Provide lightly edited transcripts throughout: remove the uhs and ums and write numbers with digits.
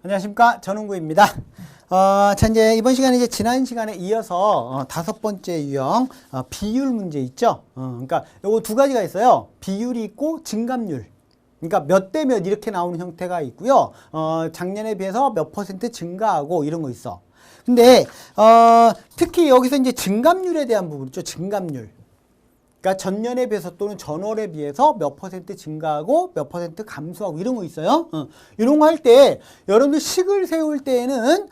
안녕하십니까, 전웅구입니다. 자, 이제 이번 시간에 이제 지난 시간에 이어서 다섯 번째 유형 비율 문제 있죠. 그러니까 요거 두 가지가 있어요. 비율이 있고 증감률. 그러니까 몇 대 몇 이렇게 나오는 형태가 있고요. 작년에 비해서 몇 퍼센트 증가하고 이런 거 있어. 근데 특히 여기서 이제 증감률에 대한 부분 있죠. 증감률. 그러니까 전년에 비해서 또는 전월에 비해서 몇 퍼센트 증가하고 몇 퍼센트 감소하고 이런 거 있어요. 이런 거 할 때 여러분들 식을 세울 때에는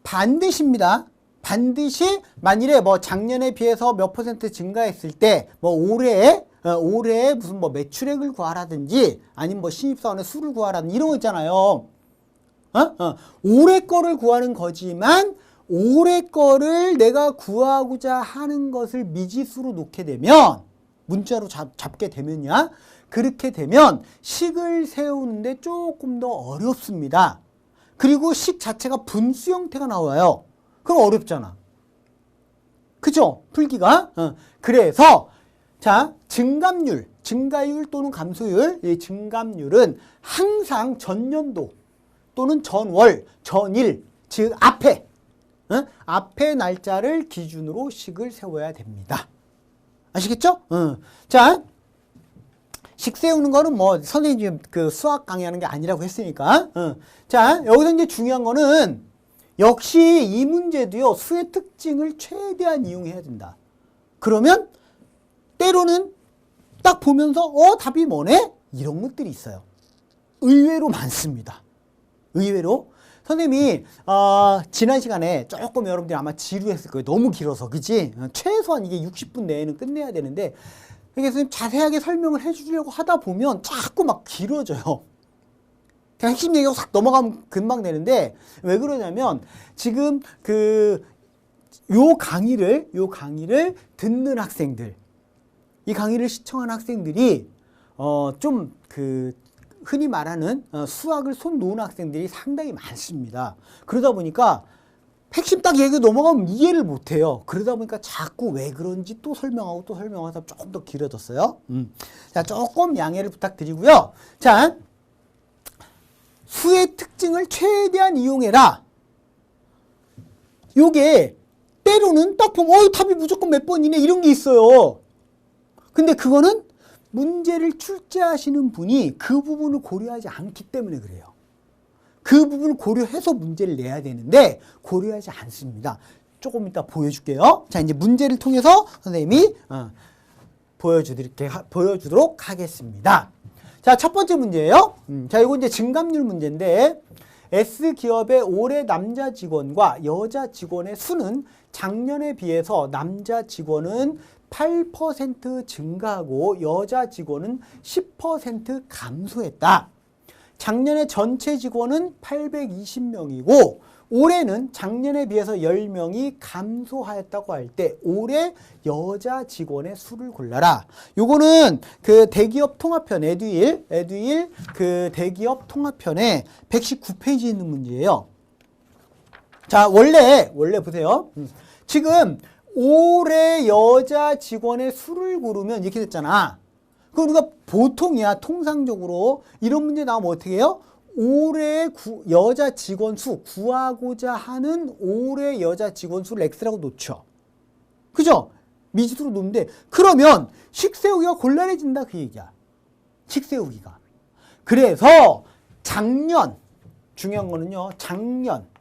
반드시입니다. 반드시 만일에 뭐 작년에 비해서 몇 퍼센트 증가했을 때 뭐 올해 무슨 뭐 매출액을 구하라든지 아니면 뭐 신입사원의 수를 구하라든지 이런 거 있잖아요. 올해 거를 구하는 거지만 올해 거를 내가 구하고자 하는 것을 미지수로 놓게 되면 문자로 잡게 되면야 그렇게 되면 식을 세우는데 조금 더 어렵습니다. 그리고 식 자체가 분수 형태가 나와요. 그럼 어렵잖아. 그죠? 풀기가. 그래서 자, 증감률, 증가율 또는 감소율, 이 증감률은 항상 전년도 또는 전월, 전일, 즉 앞에 날짜를 기준으로 식을 세워야 됩니다. 아시겠죠? 자, 식 세우는 거는 뭐 선생님이 지금 그 수학 강의하는 게 아니라고 했으니까. 자, 여기서 이제 중요한 거는 역시 이 문제도요, 수의 특징을 최대한 이용해야 된다. 그러면 때로는 딱 보면서 답이 뭐네? 이런 것들이 있어요. 의외로 많습니다. 의외로. 선생님이 지난 시간에 조금 여러분들이 아마 지루했을 거예요. 너무 길어서. 그치? 최소한 이게 60분 내에는 끝내야 되는데 이게 선생님 자세하게 설명을 해주려고 하다 보면 자꾸 막 길어져요. 그냥 핵심 얘기하고 싹 넘어가면 금방 되는데 왜 그러냐면 지금 요 강의를 듣는 학생들, 이 강의를 시청하는 학생들이 좀 흔히 말하는 수학을 손 놓은 학생들이 상당히 많습니다. 그러다 보니까 핵심 딱 얘기 넘어가면 이해를 못해요. 그러다 보니까 자꾸 왜 그런지 또 설명하고 또 설명하다 조금 더 길어졌어요. 자, 조금 양해를 부탁드리고요. 자, 수의 특징을 최대한 이용해라. 요게 때로는 딱 보면 답이 무조건 몇 번이네 이런 게 있어요. 근데 그거는 문제를 출제하시는 분이 그 부분을 고려하지 않기 때문에 그래요. 그 부분을 고려해서 문제를 내야 되는데 고려하지 않습니다. 조금 이따 보여줄게요. 자, 이제 문제를 통해서 선생님이 보여주도록 하겠습니다. 자, 첫 번째 문제예요. 자, 이거 이제 증감률 문제인데 S기업의 올해 남자 직원과 여자 직원의 수는 작년에 비해서 남자 직원은 8% 증가하고 여자 직원은 10% 감소했다. 작년에 전체 직원은 820명이고 올해는 작년에 비해서 10명이 감소하였다고 할 때 올해 여자 직원의 수를 골라라. 요거는 그 대기업 통합편 에듀윌 그 대기업 통합편에 119페이지에 있는 문제예요. 자, 원래 보세요. 지금 올해 여자 직원의 수를 고르면 이렇게 됐잖아. 그럼 우리가 보통이야, 통상적으로 이런 문제 나오면 어떻게 해요? 올해 여자 직원 수, 구하고자 하는 올해 여자 직원 수를 X라고 놓죠. 그죠? 미지수로 놓는데, 그러면 식 세우기가 곤란해진다, 그 얘기야. 식 세우기가. 그래서 작년, 중요한 거는요, 작년.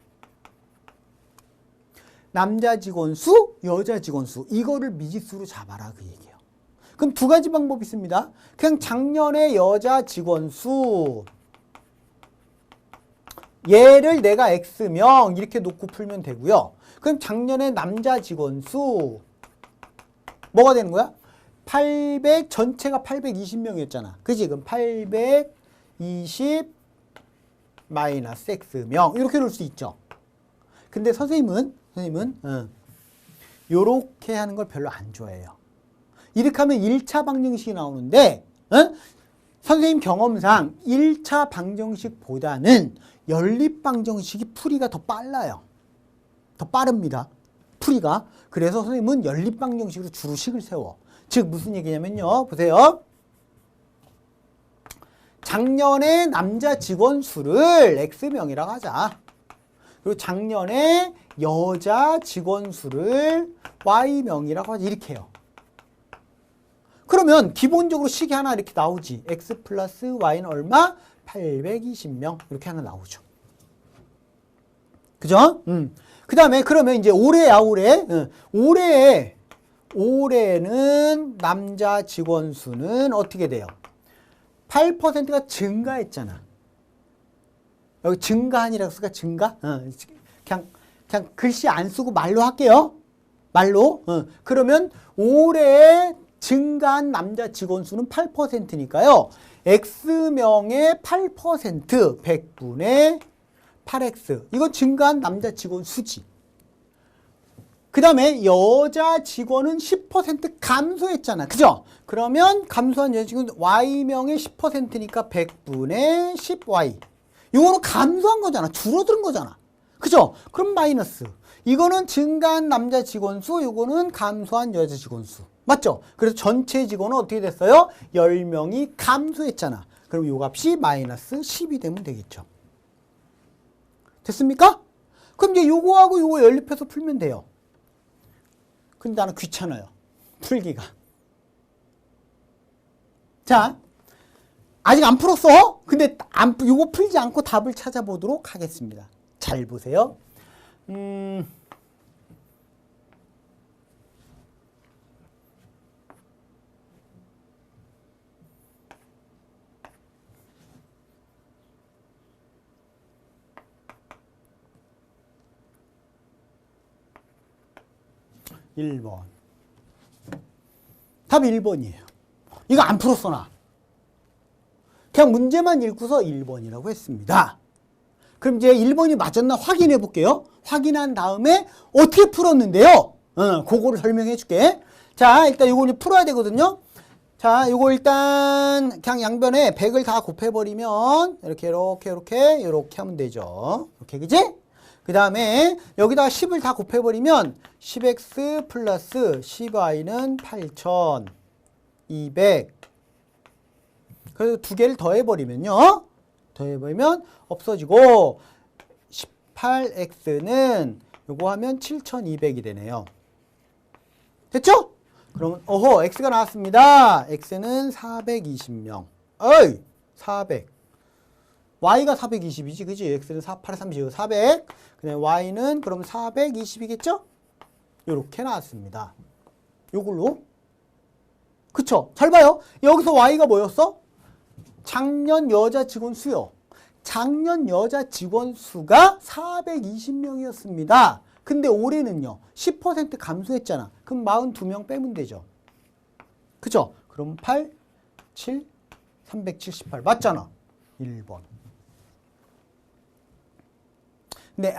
남자 직원 수, 여자 직원 수. 이거를 미지수로 잡아라, 그 얘기예요. 그럼 두 가지 방법이 있습니다. 그냥 작년의 여자 직원 수. 얘를 내가 X명 이렇게 놓고 풀면 되고요. 그럼 작년의 남자 직원 수. 뭐가 되는 거야? 전체가 820명이었잖아. 그치? 그럼 820 마이너스 X명. 이렇게 놓을 수 있죠. 근데 선생님은 요렇게 하는 걸 별로 안 좋아해요. 이렇게 하면 1차 방정식이 나오는데 선생님 경험상 1차 방정식보다는 연립 방정식이 풀이가 더 빨라요. 더 빠릅니다. 풀이가. 그래서 선생님은 연립 방정식으로 주로 식을 세워. 즉 무슨 얘기냐면요. 보세요. 작년에 남자 직원 수를 X명이라고 하자. 그리고 작년에 여자 직원 수를 Y명이라고 하자. 이렇게 해요. 그러면 기본적으로 식이 하나 이렇게 나오지. X 플러스 Y는 얼마? 820명. 이렇게 하나 나오죠. 그죠? 그 다음에 그러면 이제 올해야, 올해. 올해는 남자 직원 수는 어떻게 돼요? 8%가 증가했잖아. 여기 증가한이라고 쓰니까 증가? 그냥 글씨 안 쓰고 말로 할게요. 말로. 그러면 올해 증가한 남자 직원 수는 8%니까요. X명의 8%, 100분의 8X. 이건 증가한 남자 직원 수지. 그 다음에 여자 직원은 10% 감소했잖아. 그죠? 그러면 감소한 여자 직원은 Y명의 10%니까 100분의 10Y. 이거는 감소한 거잖아. 줄어든 거잖아. 그죠? 그럼 마이너스. 이거는 증가한 남자 직원 수, 이거는 감소한 여자 직원 수. 맞죠? 그래서 전체 직원은 어떻게 됐어요? 10명이 감소했잖아. 그럼 이 값이 마이너스 10이 되면 되겠죠. 됐습니까? 그럼 이제 요거하고 요거 연립해서 풀면 돼요. 근데 나는 귀찮아요. 풀기가. 자, 아직 안 풀었어? 근데 요거 풀지 않고 답을 찾아보도록 하겠습니다. 잘 보세요. 1번. 답 1번이에요. 이거 안 풀었어, 나. 그냥 문제만 읽고서 1번이라고 했습니다. 그럼 이제 1번이 맞았나 확인해 볼게요. 확인한 다음에 어떻게 풀었는데요? 그거를 설명해 줄게. 자, 일단 이거 이제 풀어야 되거든요. 자, 이거 일단 그냥 양변에 100을 다 곱해버리면 이렇게 하면 되죠. 이렇게, 그지? 그 다음에 여기다가 10을 다 곱해버리면 10x 플러스 10y는 8200. 그래서 두 개를 더해버리면요. 더해버리면 없어지고 18x는 요거 하면 7200이 되네요. 됐죠? 그러면 x가 나왔습니다. x는 420명. 어이! 400. y가 420이지, 그지? x는 8, 30, 400. 그다음에 y는 그럼 420이겠죠? 요렇게 나왔습니다. 요걸로. 그쵸? 잘 봐요. 여기서 y가 뭐였어? 작년 여자 직원 수요. 작년 여자 직원 수가 420명이었습니다. 근데 올해는요, 10% 감소했잖아. 그럼 42명 빼면 되죠. 그죠? 그럼 8, 7, 378. 맞잖아. 1번. 근데,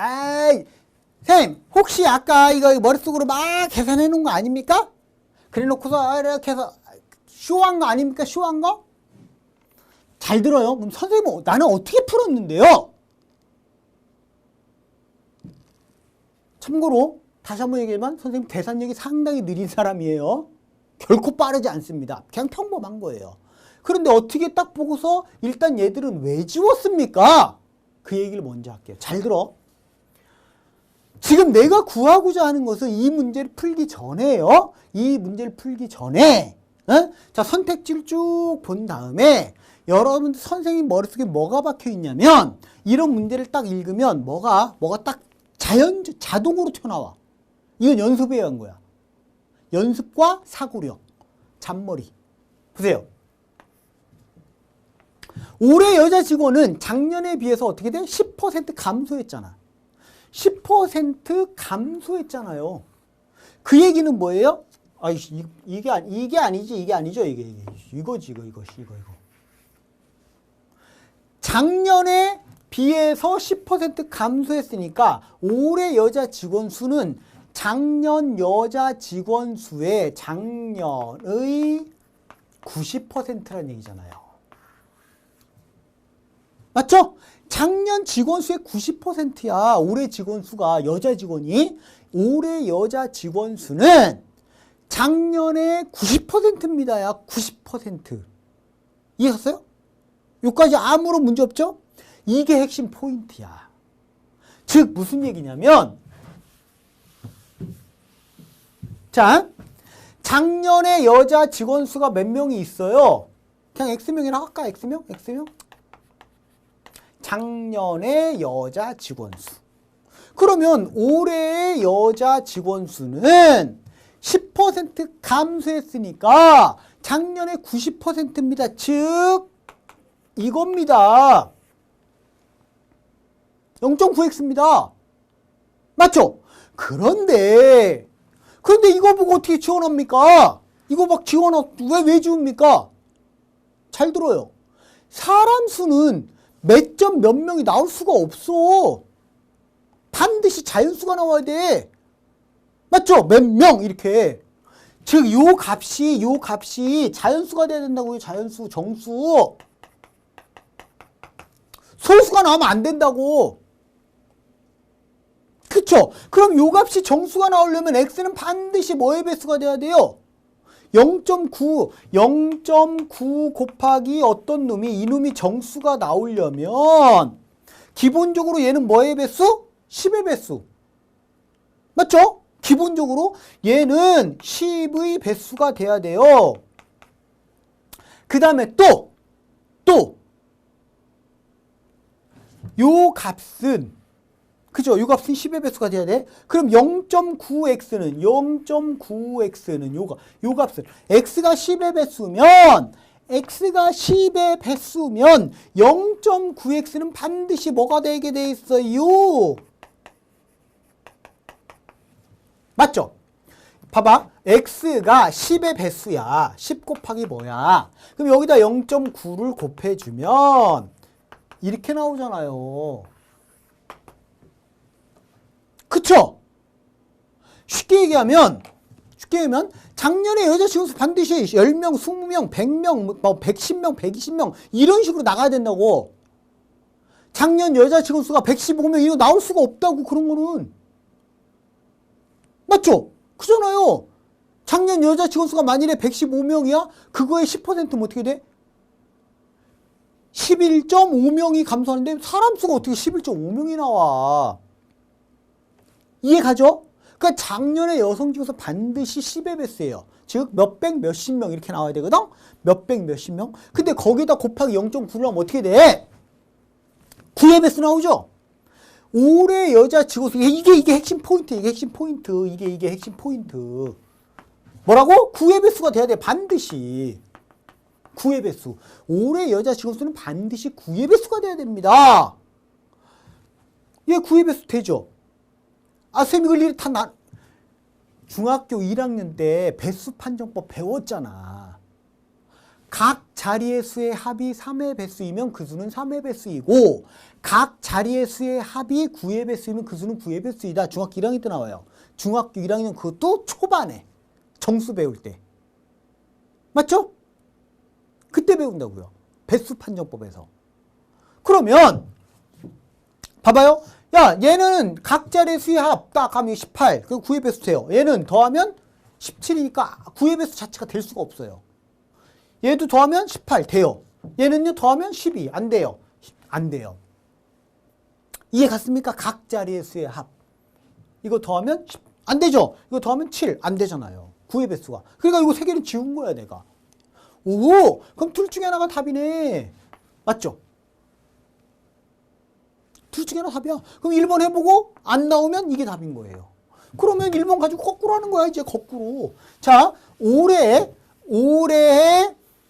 선생님, 혹시 아까 이거 머릿속으로 막 계산해 놓은 거 아닙니까? 그래 놓고서 이렇게 해서 쇼한 거 아닙니까? 쇼한 거? 잘 들어요. 그럼 선생님은 나는 어떻게 풀었는데요? 참고로 다시 한번 얘기하면 선생님 계산력이 상당히 느린 사람이에요. 결코 빠르지 않습니다. 그냥 평범한 거예요. 그런데 어떻게 딱 보고서 일단 얘들은 왜 지웠습니까? 그 얘기를 먼저 할게요. 잘 들어. 지금 내가 구하고자 하는 것은 이 문제를 풀기 전에요. 이 문제를 풀기 전에 자, 선택지를 쭉 본 다음에 여러분 선생님 머릿속에 뭐가 박혀 있냐면 이런 문제를 딱 읽으면 뭐가 딱 자동으로 튀어나와. 이건 연습에 의한 거야. 연습과 사고력, 잔머리. 보세요. 올해 여자 직원은 작년에 비해서 어떻게 돼? 10% 감소했잖아. 10% 감소했잖아요. 그 얘기는 뭐예요? 이게 아니지, 이게 아니죠, 이거지. 작년에 비해서 10% 감소했으니까 올해 여자 직원 수는 작년 여자 직원 수의 작년의 90%라는 얘기잖아요. 맞죠? 작년 직원 수의 90%야. 올해 직원 수가, 여자 직원이. 올해 여자 직원 수는 작년에 90%입니다. 야, 90%. 이해했어요? 여기까지 아무런 문제 없죠? 이게 핵심 포인트야. 즉 무슨 얘기냐면 자, 작년에 여자 직원 수가 몇 명이 있어요? 그냥 X명이라 할까? X명? 작년에 여자 직원 수. 그러면 올해의 여자 직원 수는 10% 감소했으니까 작년에 90%입니다. 즉 이겁니다. 0.9x입니다. 맞죠? 그런데 이거 보고 어떻게 지원합니까? 이거 막 왜 지웁니까? 잘 들어요. 사람 수는 몇 점 몇 명이 나올 수가 없어. 반드시 자연수가 나와야 돼. 맞죠? 몇 명 이렇게. 즉 요 값이 자연수가 돼야 된다고요. 자연수, 정수. 소수가 나오면 안 된다고. 그쵸? 그럼 요 값이 정수가 나오려면 x는 반드시 뭐의 배수가 돼야 돼요? 0.9 곱하기 어떤 놈이 이놈이 정수가 나오려면 기본적으로 얘는 뭐의 배수? 10의 배수. 맞죠? 기본적으로 얘는 10의 배수가 돼야 돼요. 그 다음에 요 값은 그죠? 요 값은 10의 배수가 돼야 돼. 그럼 0.9x는 요 값은 x가 10의 배수면 0.9x는 반드시 뭐가 되게 돼 있어요? 맞죠? 봐봐. x가 10의 배수야. 10 곱하기 뭐야? 그럼 여기다 0.9를 곱해주면 이렇게 나오잖아요. 그쵸? 쉽게 얘기하면 작년에 여자 직원수 반드시 10명, 20명, 100명, 110명, 120명 이런 식으로 나가야 된다고. 작년 여자 직원수가 115명 이거 나올 수가 없다고. 그런 거는. 맞죠? 그잖아요. 작년 여자 직원수가 만일에 115명이야? 그거의 10%면 어떻게 돼? 11.5명이 감소하는데 사람 수가 어떻게 11.5명이 나와? 이해 가죠? 그러니까 작년에 여성 직원수 반드시 10의 배수예요. 즉 몇백 몇십 명 이렇게 나와야 되거든? 몇백 몇십 명. 근데 거기다 곱하기 0.9를 하면 어떻게 돼? 9의 배수 나오죠? 올해 여자 직원수 이게 핵심 포인트. 이게 핵심 포인트. 뭐라고? 9의 배수가 돼야 돼. 반드시. 9의 배수. 올해 여자 직원수는 반드시 9의 배수가 돼야 됩니다. 얘 9의 배수 되죠? 선생님 이걸 중학교 1학년 때 배수 판정법 배웠잖아. 각 자리의 수의 합이 3의 배수이면 그 수는 3의 배수이고 각 자리의 수의 합이 9의 배수이면 그 수는 9의 배수이다. 중학교 1학년 때 나와요. 중학교 1학년 그것도 초반에 정수 배울 때. 맞죠? 그때 배운다고요. 배수 판정법에서. 그러면 봐봐요. 야, 얘는 각 자리의 수의 합 딱 하면 18. 그 9의 배수 돼요. 얘는 더하면 17이니까 9의 배수 자체가 될 수가 없어요. 얘도 더하면 18 돼요. 얘는요 더하면 12 안 돼요. 안 돼요. 이해 갔습니까? 각 자리의 수의 합. 이거 더하면 10, 안 되죠. 이거 더하면 7 안 되잖아요. 9의 배수가. 그러니까 이거 세 개는 지운 거야 내가. 오, 그럼 둘 중에 하나가 답이네. 맞죠? 둘 중에 하나 답이야. 그럼 1번 해보고 안 나오면 이게 답인 거예요. 그러면 1번 가지고 거꾸로 하는 거야. 이제 거꾸로. 자, 올해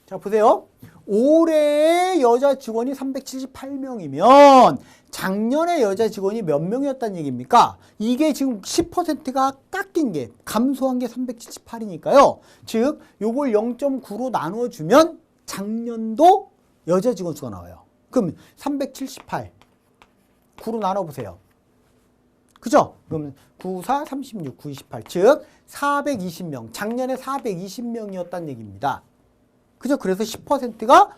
자 보세요. 올해 여자 직원이 378명이면 작년에 여자 직원이 몇 명이었다는 얘기입니까? 이게 지금 10%가 깎인 게 감소한 게 378이니까요. 즉 요걸 0.9로 나눠주면 작년도 여자 직원 수가 나와요. 그럼 378 9로 나눠보세요. 그죠? 그럼 9, 4, 36, 9, 28. 즉 420명. 작년에 420명이었다는 얘기입니다. 그죠? 그래서 10%가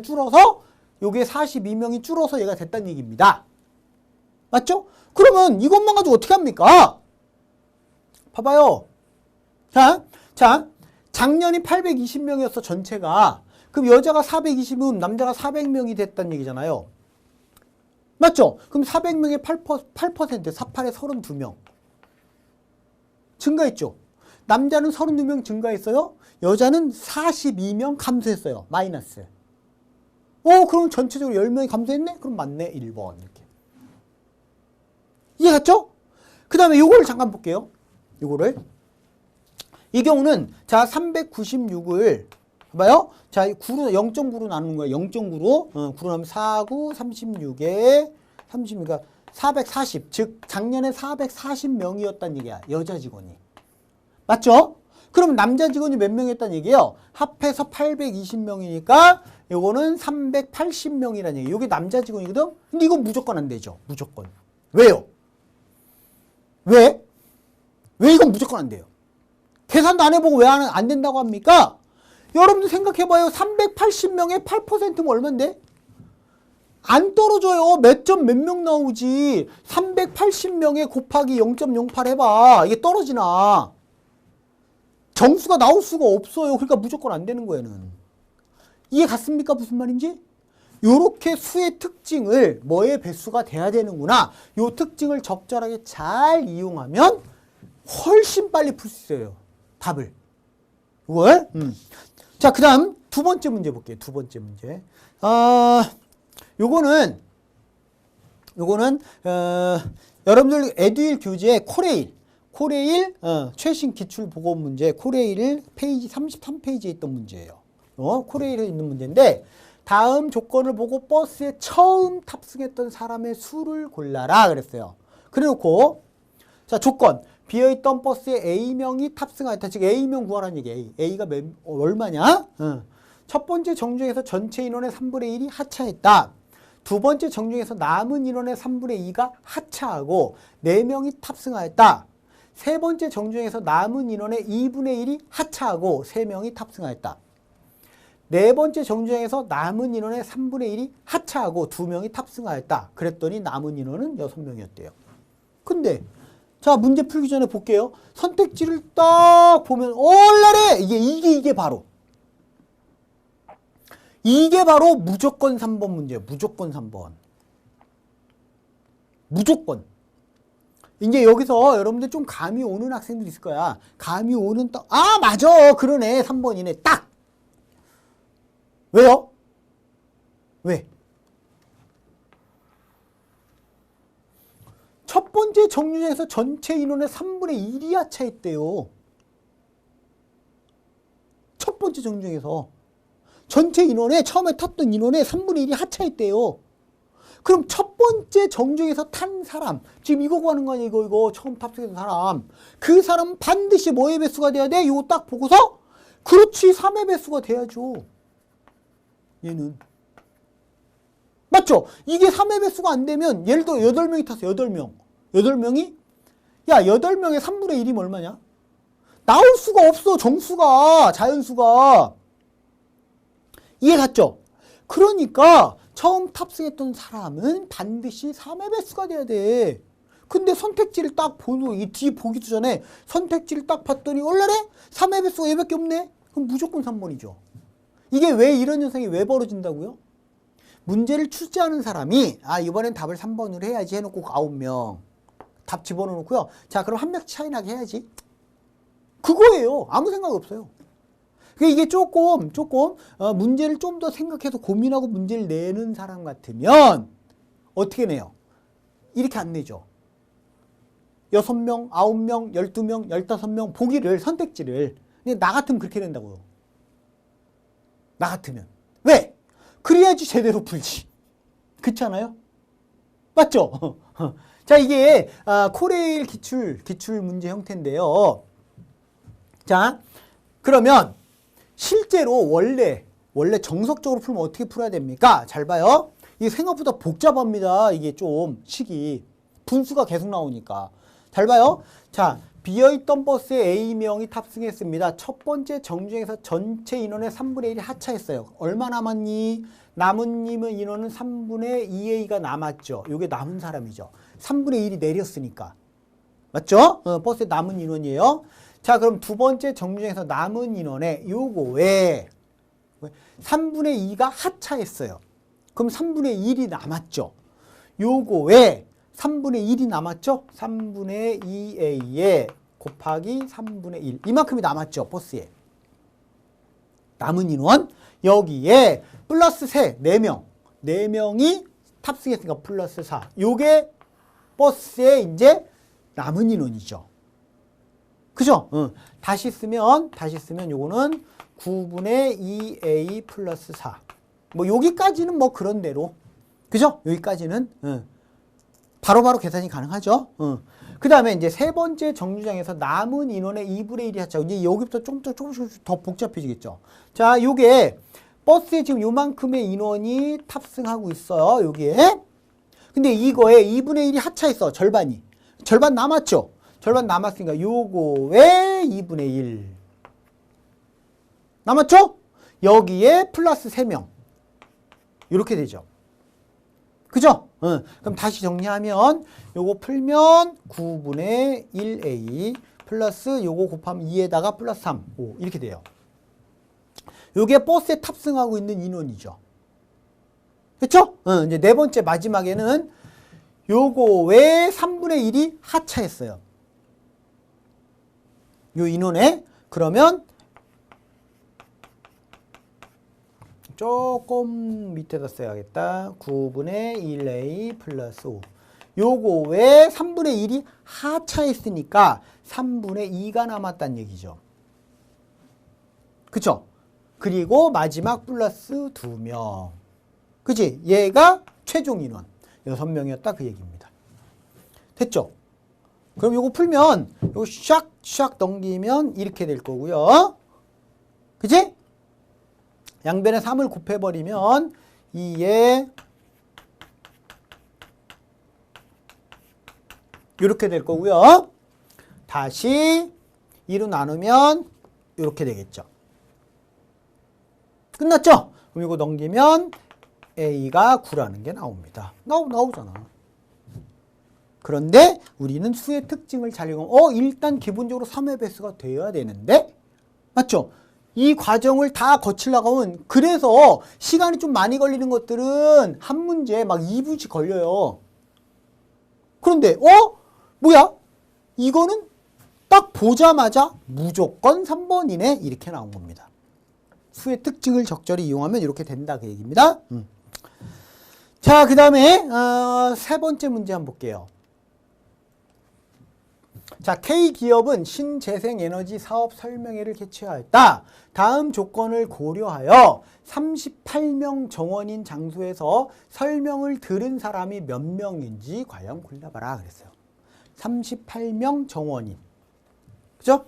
줄어서 요게 42명이 줄어서 얘가 됐다는 얘기입니다. 맞죠? 그러면 이것만 가지고 어떻게 합니까? 봐봐요. 자, 작년이 820명이었어 전체가. 그럼 여자가 420은 남자가 400명이 됐다는 얘기잖아요. 맞죠? 그럼 400명의 8%, 48에 32명. 증가했죠? 남자는 32명 증가했어요. 여자는 42명 감소했어요. 마이너스. 그럼 전체적으로 10명이 감소했네? 그럼 맞네. 1번. 이렇게. 이해 갔죠? 그 다음에 요거를 잠깐 볼게요. 요거를. 이 경우는, 자, 396을, 봐봐요. 자, 9로, 0.9로 나누는 거예요. 0.9로. 9로 나누면 4, 9, 36에, 36, 440. 즉, 작년에 440명이었단 얘기야. 여자 직원이. 맞죠? 그럼 남자 직원이 몇 명이었단 얘기예요? 합해서 820명이니까 요거는 380명이라는 얘기예요. 요게 남자 직원이거든? 근데 이건 무조건 안 되죠. 무조건. 왜요? 왜? 왜 이건 무조건 안 돼요? 계산도 안 해보고 왜 안 된다고 합니까? 여러분들 생각해봐요. 380명의 8%면 얼만데? 안 떨어져요. 몇 점 몇 명 나오지. 380명에 곱하기 0.08 해봐. 이게 떨어지나. 정수가 나올 수가 없어요. 그러니까 무조건 안 되는 거예요. 이해 갔습니까? 무슨 말인지? 요렇게 수의 특징을 뭐의 배수가 돼야 되는구나. 요 특징을 적절하게 잘 이용하면 훨씬 빨리 풀 수 있어요. 답을. 이걸. 자, 그 다음 두 번째 문제 볼게요. 두 번째 문제. 요거는 여러분들 에듀윌 교재에 코레일 최신 기출 보고 문제 코레일 페이지 33페이지에 있던 문제예요. 코레일에 있는 문제인데 다음 조건을 보고 버스에 처음 탑승했던 사람의 수를 골라라 그랬어요. 그래놓고 자 조건 비어있던 버스에 A명이 탑승하였다. 즉 A명 구하라는 얘기예요. A가 얼마냐? 첫 번째 정중에서 전체 인원의 3분의 1이 하차했다. 두 번째 정중에서 남은 인원의 3분의 2가 하차하고 4명이 탑승하였다. 세 번째 정중에서 남은 인원의 2분의 1이 하차하고 3명이 탑승하였다. 네 번째 정중에서 남은 인원의 3분의 1이 하차하고 2명이 탑승하였다. 그랬더니 남은 인원은 6명이었대요. 근데 자 문제 풀기 전에 볼게요. 선택지를 딱 보면 얼라래 이게 바로 무조건 3번 문제예요. 무조건 3번. 무조건. 이제 여기서 여러분들 좀 감이 오는 학생들 있을 거야. 감이 오는 맞아. 그러네. 3번이네. 딱. 왜요? 왜? 첫 번째 정류장에서 전체 인원의 3분의 1이 하차했대요. 첫 번째 정류장에서 전체 인원의 처음에 탔던 인원의 3분의 1이 하차했대요. 그럼 첫 번째 정류장에서 탄 사람 지금 이거 구하는 거 아니야. 이거 처음 탑승했던 사람 그 사람은 반드시 뭐의 배수가 돼야 돼? 이거 딱 보고서 그렇지 3의 배수가 돼야죠. 얘는 맞죠? 이게 3의 배수가 안 되면 예를 들어 8명이 탔어요. 8명이 야 8명의 3분의 1이면 얼마냐? 나올 수가 없어. 정수가 자연수가. 이해 갔죠? 그러니까 처음 탑승했던 사람은 반드시 3의 배수가 돼야 돼. 근데 선택지를 딱 보고 이 뒤 보기도 전에 선택지를 딱 봤더니 얼라래? 3의 배수가 얘밖에 없네? 그럼 무조건 3번이죠. 이게 왜 이런 현상이 왜 벌어진다고요? 문제를 출제하는 사람이 이번엔 답을 3번으로 해야지 해놓고 9명 답 집어넣고요. 자 그럼 한 명 차이 나게 해야지. 그거예요. 아무 생각 없어요. 이게 조금 문제를 좀 더 생각해서 고민하고 문제를 내는 사람 같으면 어떻게 내요? 이렇게 안 내죠. 6명, 9명, 12명, 15명 보기를 선택지를. 근데 나 같으면 그렇게 낸다고요. 나 같으면. 왜? 그래야지 제대로 풀지. 그렇지 않아요? 맞죠? 자 이게 코레일 기출 문제 형태인데요. 자 그러면 실제로 원래 정석적으로 풀면 어떻게 풀어야 됩니까? 잘 봐요. 이게 생각보다 복잡합니다. 이게 좀 식이 분수가 계속 나오니까. 잘 봐요. 자 비어있던 버스에 A명이 탑승했습니다. 첫 번째 정류장에서 전체 인원의 3분의 1이 하차했어요. 얼마 남았니? 남은 인원은 3분의 2A가 남았죠. 이게 남은 사람이죠. 3분의 1이 내렸으니까. 맞죠? 버스에 남은 인원이에요. 자 그럼 두 번째 정류장에서 남은 인원의 요거에 3분의 2가 하차했어요. 그럼 3분의 1이 남았죠. 요거 왜 3분의 1이 남았죠? 3분의 2a에 곱하기 3분의 1. 이만큼이 남았죠. 버스에. 남은 인원 여기에 플러스 4명. 4명이 탑승했으니까 플러스 4. 요게 버스에 이제 남은 인원이죠. 그죠? 다시 쓰면 요거는 9분의 2a 플러스 4. 뭐 여기까지는 뭐 그런 대로. 그죠? 여기까지는 바로바로 계산이 가능하죠. 그 다음에 이제 세 번째 정류장에서 남은 인원의 2분의 1이 하차. 이제 여기부터 조금씩 더 복잡해지겠죠. 자, 요게 버스에 지금 요만큼의 인원이 탑승하고 있어요. 여기에. 근데 이거에 2분의 1이 하차했어. 절반이. 절반 남았죠. 절반 남았으니까 요거에 2분의 1. 남았죠? 여기에 플러스 3명. 이렇게 되죠. 그죠? 그럼 다시 정리하면 요거 풀면 9분의 1a 플러스 요거 곱하면 2에다가 플러스 3. 5 이렇게 돼요. 요게 버스에 탑승하고 있는 인원이죠. 됐죠? 이제 네 번째 마지막에는 요거 외에 3분의 1이 하차했어요. 요 인원에. 그러면 조금 밑에다 써야겠다. 9분의 1a 플러스 5. 요거 외에 3분의 1이 하차했으니까 3분의 2가 남았다는 얘기죠. 그쵸? 그리고 마지막 플러스 2명. 그치? 얘가 최종 인원 6명이었다 그 얘기입니다. 됐죠? 그럼 요거 풀면 요거 샥샥 넘기면 이렇게 될 거고요. 그치? 양변에 3을 곱해버리면 2에 이렇게 될 거고요. 다시 2로 나누면 이렇게 되겠죠. 끝났죠? 그럼 이거 넘기면 a가 9라는 게 나옵니다. 나오잖아. 그런데 우리는 수의 특징을 잘 읽으면 일단 기본적으로 3의 배수가 되어야 되는데 맞죠? 이 과정을 다 거치려고 하면 그래서 시간이 좀 많이 걸리는 것들은 한 문제에 막 2분씩 걸려요. 그런데 뭐야? 이거는 딱 보자마자 무조건 3번이네 이렇게 나온 겁니다. 수의 특징을 적절히 이용하면 이렇게 된다 그 얘기입니다. 자, 그 다음에 세 번째 문제 한번 볼게요. 자, K기업은 신재생에너지 사업 설명회를 개최하였다. 다음 조건을 고려하여 38명 정원인 장소에서 설명을 들은 사람이 몇 명인지 과연 골라봐라 그랬어요. 38명 정원인. 그죠?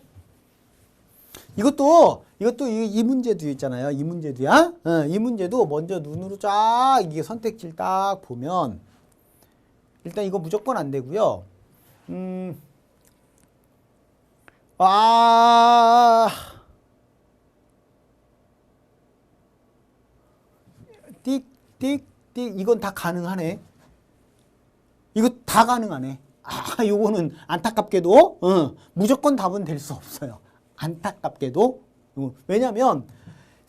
이것도 이 문제도 있잖아요. 이 문제도야. 이 문제도 먼저 눈으로 쫙 이게 선택지를 딱 보면 일단 이거 무조건 안 되고요. 띡 이건 다 가능하네. 이거 다 가능하네. 요거는 안타깝게도 무조건 답은 될 수 없어요. 안타깝게도. 왜냐면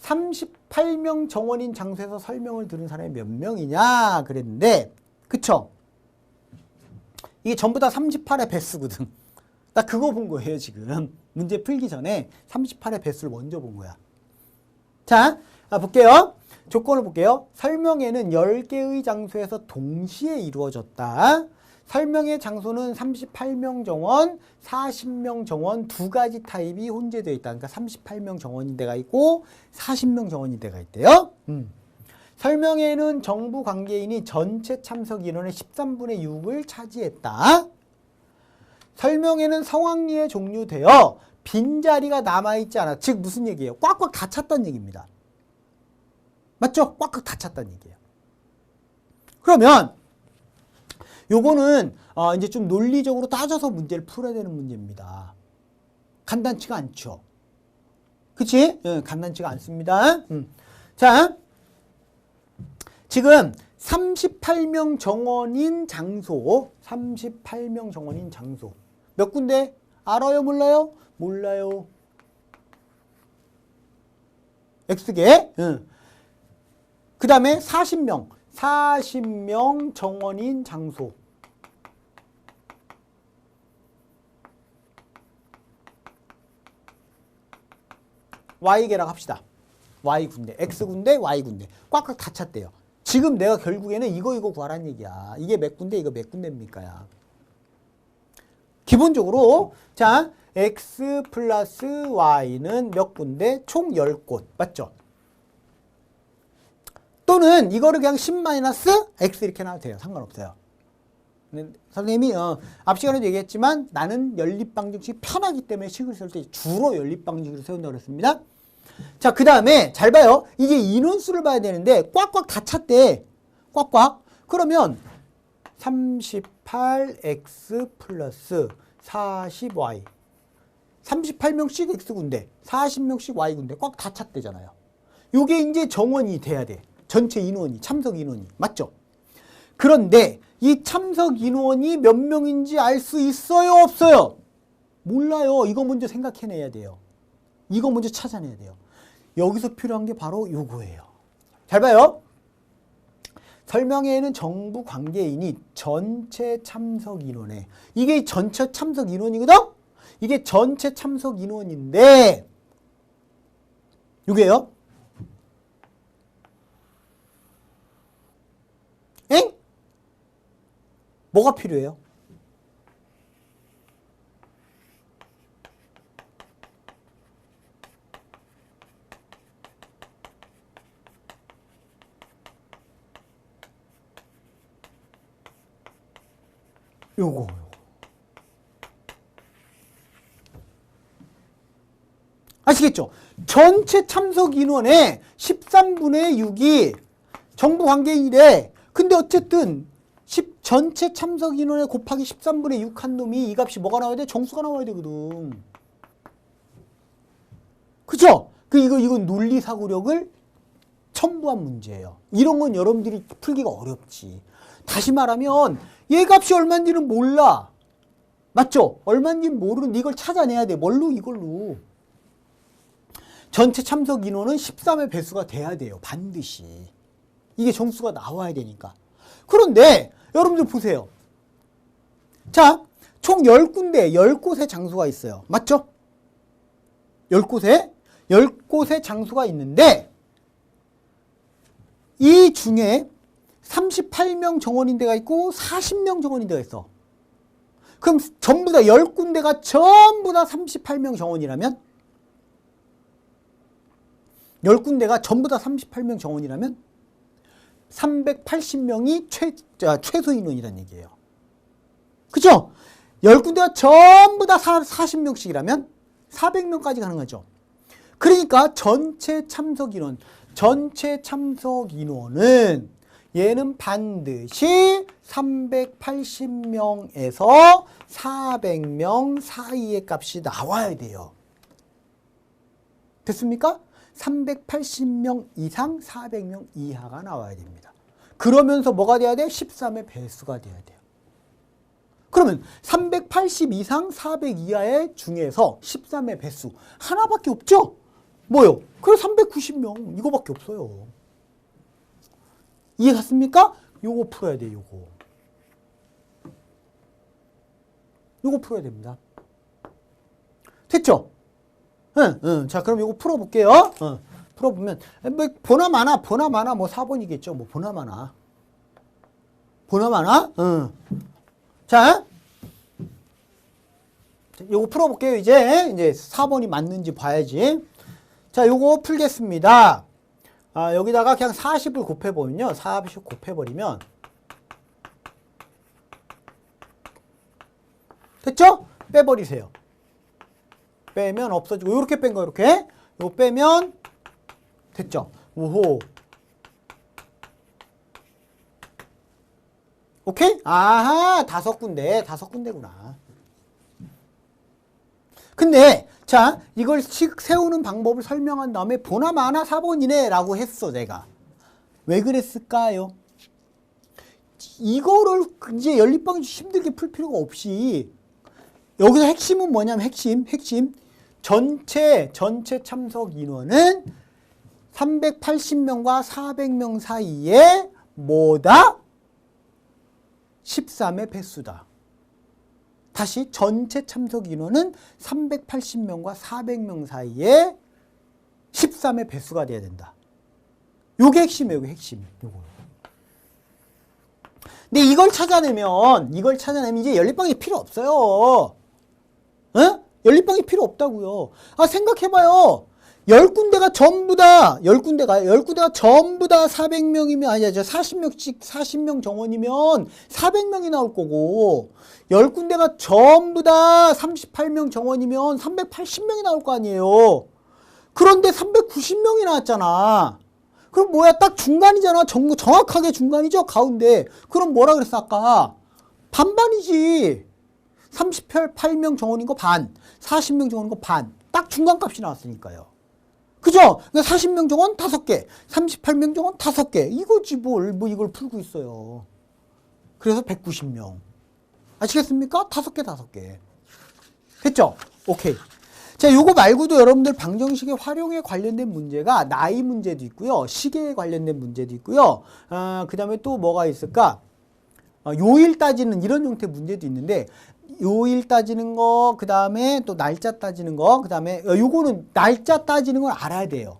38명 정원인 장소에서 설명을 들은 사람이 몇 명이냐 그랬는데 그쵸? 이게 전부 다 38의 배수거든. 나 그거 본 거예요 지금. 문제 풀기 전에 38의 배수를 먼저 본 거야. 자, 볼게요. 조건을 볼게요. 설명회는 10개의 장소에서 동시에 이루어졌다. 설명회 장소는 38명 정원, 40명 정원 두 가지 타입이 혼재되어 있다. 그러니까 38명 정원인 데가 있고 40명 정원인 데가 있대요. 설명회는 정부 관계인이 전체 참석 인원의 13분의 6을 차지했다. 설명회는 성황리에 종료되어 빈자리가 남아있지 않아. 즉 무슨 얘기예요? 꽉꽉 다 찼다는 얘기입니다. 맞죠? 꽉꽉 다 찼다는 얘기예요. 그러면 요거는 이제 좀 논리적으로 따져서 문제를 풀어야 되는 문제입니다. 간단치가 않죠. 그치? 간단치가 않습니다. 자, 지금 38명 정원인 장소, 38명 정원인 장소 몇 군데? 알아요? 몰라요? 몰라요. X개. 그 다음에 40명 정원인 장소. Y개라고 합시다. Y군데, X군데, Y군데. 꽉꽉 다 찼대요. 지금 내가 결국에는 이거 구하라는 얘기야. 이게 몇 군데, 이거 몇 군데입니까? 야. 기본적으로 자 X 플러스 Y는 몇 군데? 총 10곳. 맞죠? 또는 이거를 그냥 10-X 이렇게 나와도 돼요. 상관없어요. 선생님이 앞 시간에도 얘기했지만 나는 연립방정식이 편하기 때문에 식을 쓸 때 주로 연립방정식으로 세운다고 그랬습니다. 자, 그 다음에 잘 봐요. 이게 인원수를 봐야 되는데 꽉꽉 다 찼대. 꽉꽉. 그러면 38X 플러스 40Y 38명씩 X군데 40명씩 Y군데 꽉 다 찼대잖아요. 요게 이제 정원이 돼야 돼. 전체 인원이, 참석 인원이. 맞죠? 그런데 이 참석 인원이 몇 명인지 알 수 있어요? 없어요? 몰라요. 이거 먼저 생각해내야 돼요. 이거 먼저 찾아내야 돼요. 여기서 필요한 게 바로 요거예요. 잘 봐요. 설명회에는 정부 관계인이 전체 참석 인원에 이게 전체 참석 인원이거든? 이게 전체 참석 인원인데 요게요. 엥? 뭐가 필요해요? 요거. 아시겠죠? 전체 참석 인원의 13분의 6이 정부 관계인이래. 근데 어쨌든 전체 참석 인원에 곱하기 13분의 6 한 놈이 이 값이 뭐가 나와야 돼? 정수가 나와야 되거든. 그죠? 이건 논리사고력을 첨부한 문제예요. 이런 건 여러분들이 풀기가 어렵지. 다시 말하면 얘 값이 얼마인지는 몰라. 맞죠? 얼마인지는 모르는데 이걸 찾아내야 돼. 뭘로? 이걸로. 전체 참석 인원은 13의 배수가 돼야 돼요. 반드시. 이게 정수가 나와야 되니까. 그런데 여러분들 보세요. 자, 총 10군데, 10곳의 장소가 있어요. 맞죠? 10곳의 장소가 있는데 이 중에 38명 정원인데가 있고 40명 정원인데가 있어. 그럼 전부 다 10군데가 전부 다 38명 정원이라면 10군데가 전부 다 38명 정원이라면 380명이 최소 인원이라는 얘기예요. 그죠? 10군데가 전부 다 40명씩이라면 400명까지 가는 거죠. 그러니까 전체 참석 인원은 얘는 반드시 380명에서 400명 사이의 값이 나와야 돼요. 됐습니까? 380명 이상 400명 이하가 나와야 됩니다. 그러면서 뭐가 돼야 돼? 13의 배수가 돼야 돼요. 그러면 380 이상 400 이하의 중에서 13의 배수 하나밖에 없죠? 뭐요? 그래 390명 이거밖에 없어요. 이해 갔습니까? 요거 풀어야 돼. 요거 풀어야 됩니다. 됐죠? 응. 자, 그럼 요거 풀어볼게요. 풀어보면 뭐 보나마나 뭐 4번이겠죠. 뭐 보나마나. 자, 요거 풀어볼게요. 이제 4번이 맞는지 봐야지. 자, 요거 풀겠습니다. 여기다가 그냥 40을 곱해보면요. 40 곱해버리면 됐죠? 빼버리세요. 빼면 없어지고 이렇게 뺀 거 이렇게. 요거 빼면 됐죠? 오호. 오케이? 아하, 5군데구나. 근데 자, 이걸 세우는 방법을 설명한 다음에 보나마나 4번이네 라고 했어 내가. 왜 그랬을까요? 이거를 이제 연립방정식 힘들게 풀 필요가 없이 여기서 핵심은 뭐냐면 핵심 전체 참석 인원은 380명과 400명 사이에 뭐다? 13의 배수다. 다시 전체 참석 인원은 380명과 400명 사이에 13의 배수가 돼야 된다. 요게 핵심이에요. 요게 핵심. 요거. 근데 이걸 찾아내면 이제 연립방이 필요 없어요. 에? 연립방이 필요 없다고요. 아, 생각해봐요. 10군데가 전부 다 400명이면, 아니야, 40명 정원이면 400명이 나올 거고, 10군데가 전부 다 38명 정원이면 380명이 나올 거 아니에요. 그런데 390명이 나왔잖아. 그럼 뭐야? 딱 중간이잖아. 정확하게 중간이죠? 가운데. 그럼 뭐라 그랬어, 아까? 반반이지. 38명 정원인 거 반, 40명 정원인 거 반. 딱 중간값이 나왔으니까요. 그죠? 그러니까 40명 정원 5개, 38명 정원 5개. 이거지 뭐 이걸 풀고 있어요. 그래서 190명. 아시겠습니까? 5개. 됐죠? 오케이. 자, 요거 말고도 여러분들 방정식의 활용에 관련된 문제가 나이 문제도 있고요. 시계에 관련된 문제도 있고요. 그 다음에 또 뭐가 있을까? 요일 따지는 이런 형태 문제도 있는데, 요일 따지는 거, 그 다음에 또 날짜 따지는 거, 그 다음에 요거는 날짜 따지는 걸 알아야 돼요.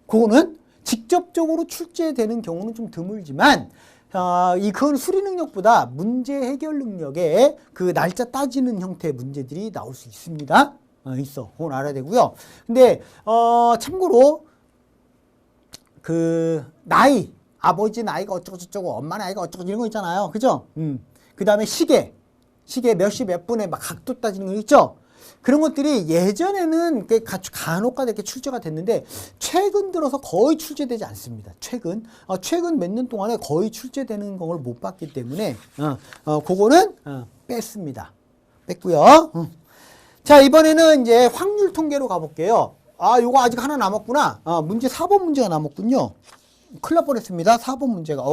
그거는 직접적으로 출제되는 경우는 좀 드물지만, 그건 수리 능력보다 문제 해결 능력에 그 날짜 따지는 형태의 문제들이 나올 수 있습니다. 있어. 그건 알아야 되고요. 근데 참고로 그 나이, 아버지 나이가 어쩌고저쩌고, 엄마 나이가 어쩌고 이런 거 있잖아요. 그죠? 그 다음에 시계 몇 시 몇 분에 막 각도 따지는 거 있죠? 그런 것들이 예전에는 간혹 가다 이렇게 출제가 됐는데, 최근 들어서 거의 출제되지 않습니다. 최근 몇 년 동안에 거의 출제되는 걸 못 봤기 때문에, 그거는 뺐습니다. 뺐고요. 자, 이번에는 이제 확률 통계로 가볼게요. 요거 아직 하나 남았구나. 문제 4번 문제가 남았군요. 큰일 날 뻔했습니다. 4번 문제가.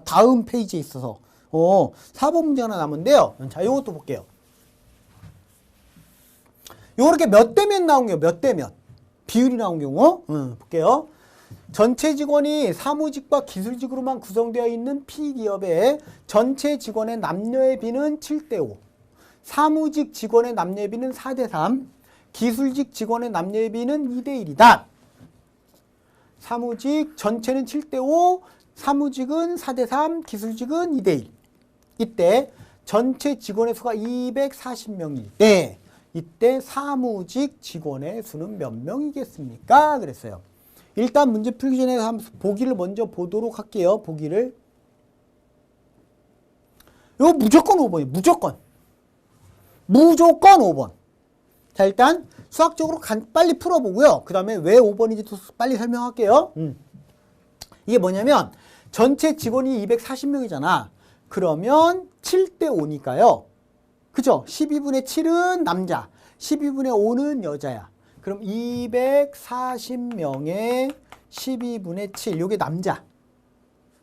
다음 페이지에 있어서. 4번 문제 하나 남은데요. 자, 요것도 볼게요. 요렇게 몇 대 몇 나온 경우, 몇 대 몇. 비율이 나온 경우, 볼게요. 전체 직원이 사무직과 기술직으로만 구성되어 있는 P기업의 전체 직원의 남녀의 비는 7대5. 사무직 직원의 남녀의 비는 4대3. 기술직 직원의 남녀의 비는 2대1이다. 사무직 전체는 7대5, 사무직은 4대3, 기술직은 2대1. 이때 전체 직원의 수가 240명일 때, 이때 사무직 직원의 수는 몇 명이겠습니까? 그랬어요. 일단 문제 풀기 전에 보기를 먼저 보도록 할게요. 보기를. 이거 무조건 5번이에요. 무조건 5번. 자, 일단 수학적으로 빨리 풀어보고요. 그 다음에 왜 5번인지 또 빨리 설명할게요. 이게 뭐냐면 전체 직원이 240명이잖아. 그러면 7대5니까요. 그죠? 12분의 7은 남자, 12분의 5는 여자야. 그럼 240명에 12분의 7, 요게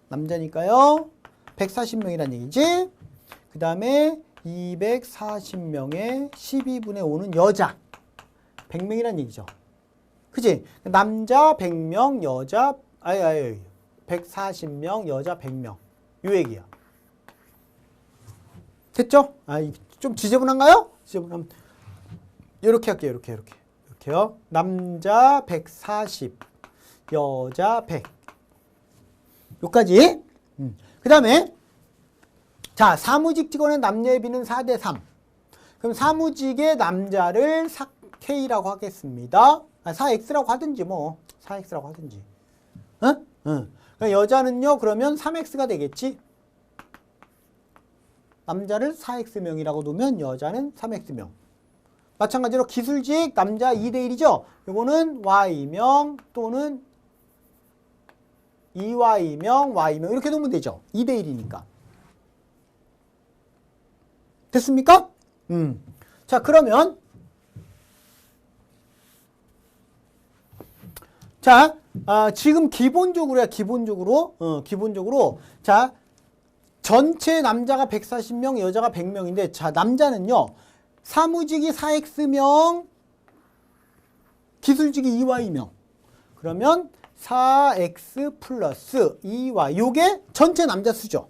남자니까요. 140명이란 얘기지. 그 다음에 240명에 12분의 5는 여자. 100명이란 얘기죠. 그치? 남자 100명, 여자, 140명, 여자 100명. 요 얘기야. 됐죠? 좀 지저분한가요? 지저분하면 이렇게 할게요. 이렇게요. 남자 140, 여자 100. 요까지. 그 다음에 자, 사무직 직원의 남녀의 비는 4대3. 그럼 사무직의 남자를 4K라고 하겠습니다. 4X라고 하든지 뭐 4X라고 하든지. 그럼 여자는요, 그러면 3X가 되겠지. 남자를 4X명이라고 놓으면 여자는 3X명. 마찬가지로 기술직 남자 2대1이죠. 요거는 Y명 또는 2Y명, Y명 이렇게 놓으면 되죠. 2대1이니까. 됐습니까? 자, 그러면 자, 지금 기본적으로야, 기본적으로 자, 전체 남자가 140명, 여자가 100명인데, 자, 남자는요, 사무직이 4X명, 기술직이 2Y명. 그러면 4x 플러스 2y. 요게 전체 남자 수죠.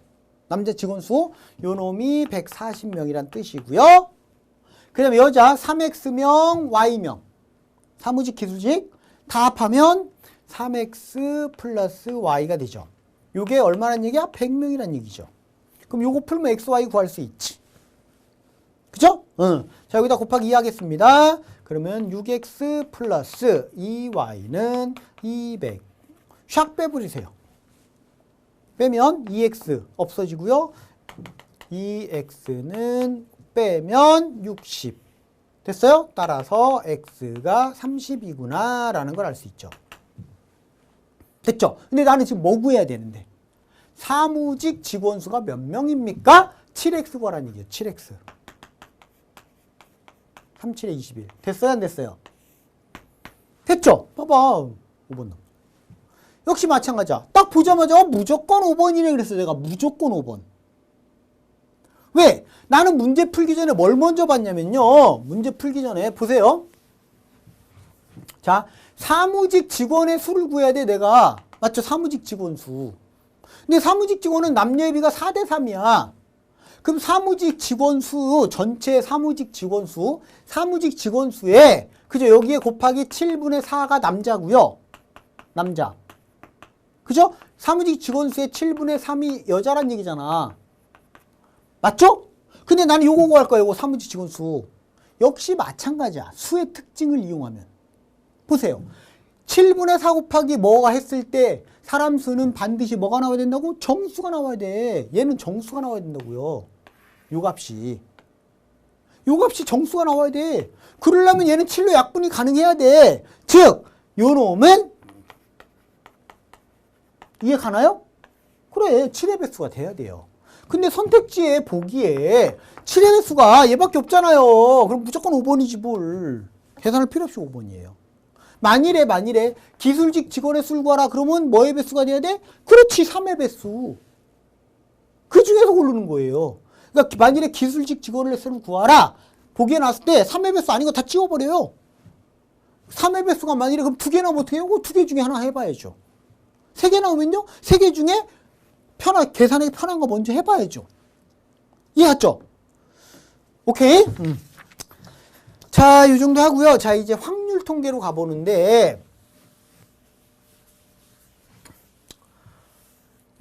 남자 직원수. 요 놈이 140명이란 뜻이고요. 그 다음에 여자 3x명, y명. 사무직, 기술직 다 합하면 3x 플러스 y가 되죠. 요게 얼마란 얘기야? 100명이란 얘기죠. 그럼 요거 풀면 x, y 구할 수 있지. 그죠? 응. 자, 여기다 곱하기 2 하겠습니다. 그러면 6x 플러스 2y는 200. 샥 빼버리세요. 빼면 2x 없어지고요. 2x는 빼면 60. 됐어요? 따라서 x가 30이구나 라는 걸 알 수 있죠. 됐죠? 근데 나는 지금 뭐 구해야 되는데? 사무직 직원 수가 몇 명입니까? 7x 구하라는 얘기예요. 7x. 37에 21. 됐어요? 안 됐어요? 됐죠? 봐봐. 5번. 역시 마찬가지야. 딱 보자마자 무조건 5번이네 그랬어. 내가 무조건 5번. 왜? 나는 문제 풀기 전에 뭘 먼저 봤냐면요. 문제 풀기 전에 보세요. 자, 사무직 직원의 수를 구해야 돼, 내가. 맞죠? 사무직 직원 수. 근데 사무직 직원은 남녀의 비가 4대 3이야. 그럼 사무직 직원 수, 전체 사무직 직원 수, 사무직 직원 수에, 그죠? 여기에 곱하기 7분의 4가 남자고요. 남자. 그죠? 사무직 직원 수의 7분의 3이 여자란 얘기잖아. 맞죠? 근데 나는 요거 구할 거야, 요거 사무직 직원 수. 역시 마찬가지야. 수의 특징을 이용하면. 보세요. 7분의 4 곱하기 뭐가 했을 때 사람 수는 반드시 뭐가 나와야 된다고? 정수가 나와야 돼. 얘는 정수가 나와야 된다고요. 요 값이. 요 값이 정수가 나와야 돼. 그러려면 얘는 7로 약분이 가능해야 돼. 즉, 요 놈은 이해 가나요? 그래, 7의 배수가 돼야 돼요. 근데 선택지에 보기에 7의 배수가 얘밖에 없잖아요. 그럼 무조건 5번이지 뭘. 계산할 필요 없이 5번이에요. 만일에 기술직 직원의 수를 구하라 그러면 뭐의 배수가 돼야 돼? 그렇지, 3의 배수. 그 중에서 고르는 거예요. 그러니까 만일에 기술직 직원의 수를 구하라 보기에 나왔을 때 3의 배수 아닌 거 다 찍어버려요. 3의 배수가 만일에 그럼 2개 나오면 어떻게 해요? 2개 중에 하나 해봐야죠. 3개 나오면요? 3개 중에 계산하기 편한 거 먼저 해봐야죠. 이해했죠? 오케이? 자, 이 정도 하고요. 자, 이제 확률 통계로 가보는데,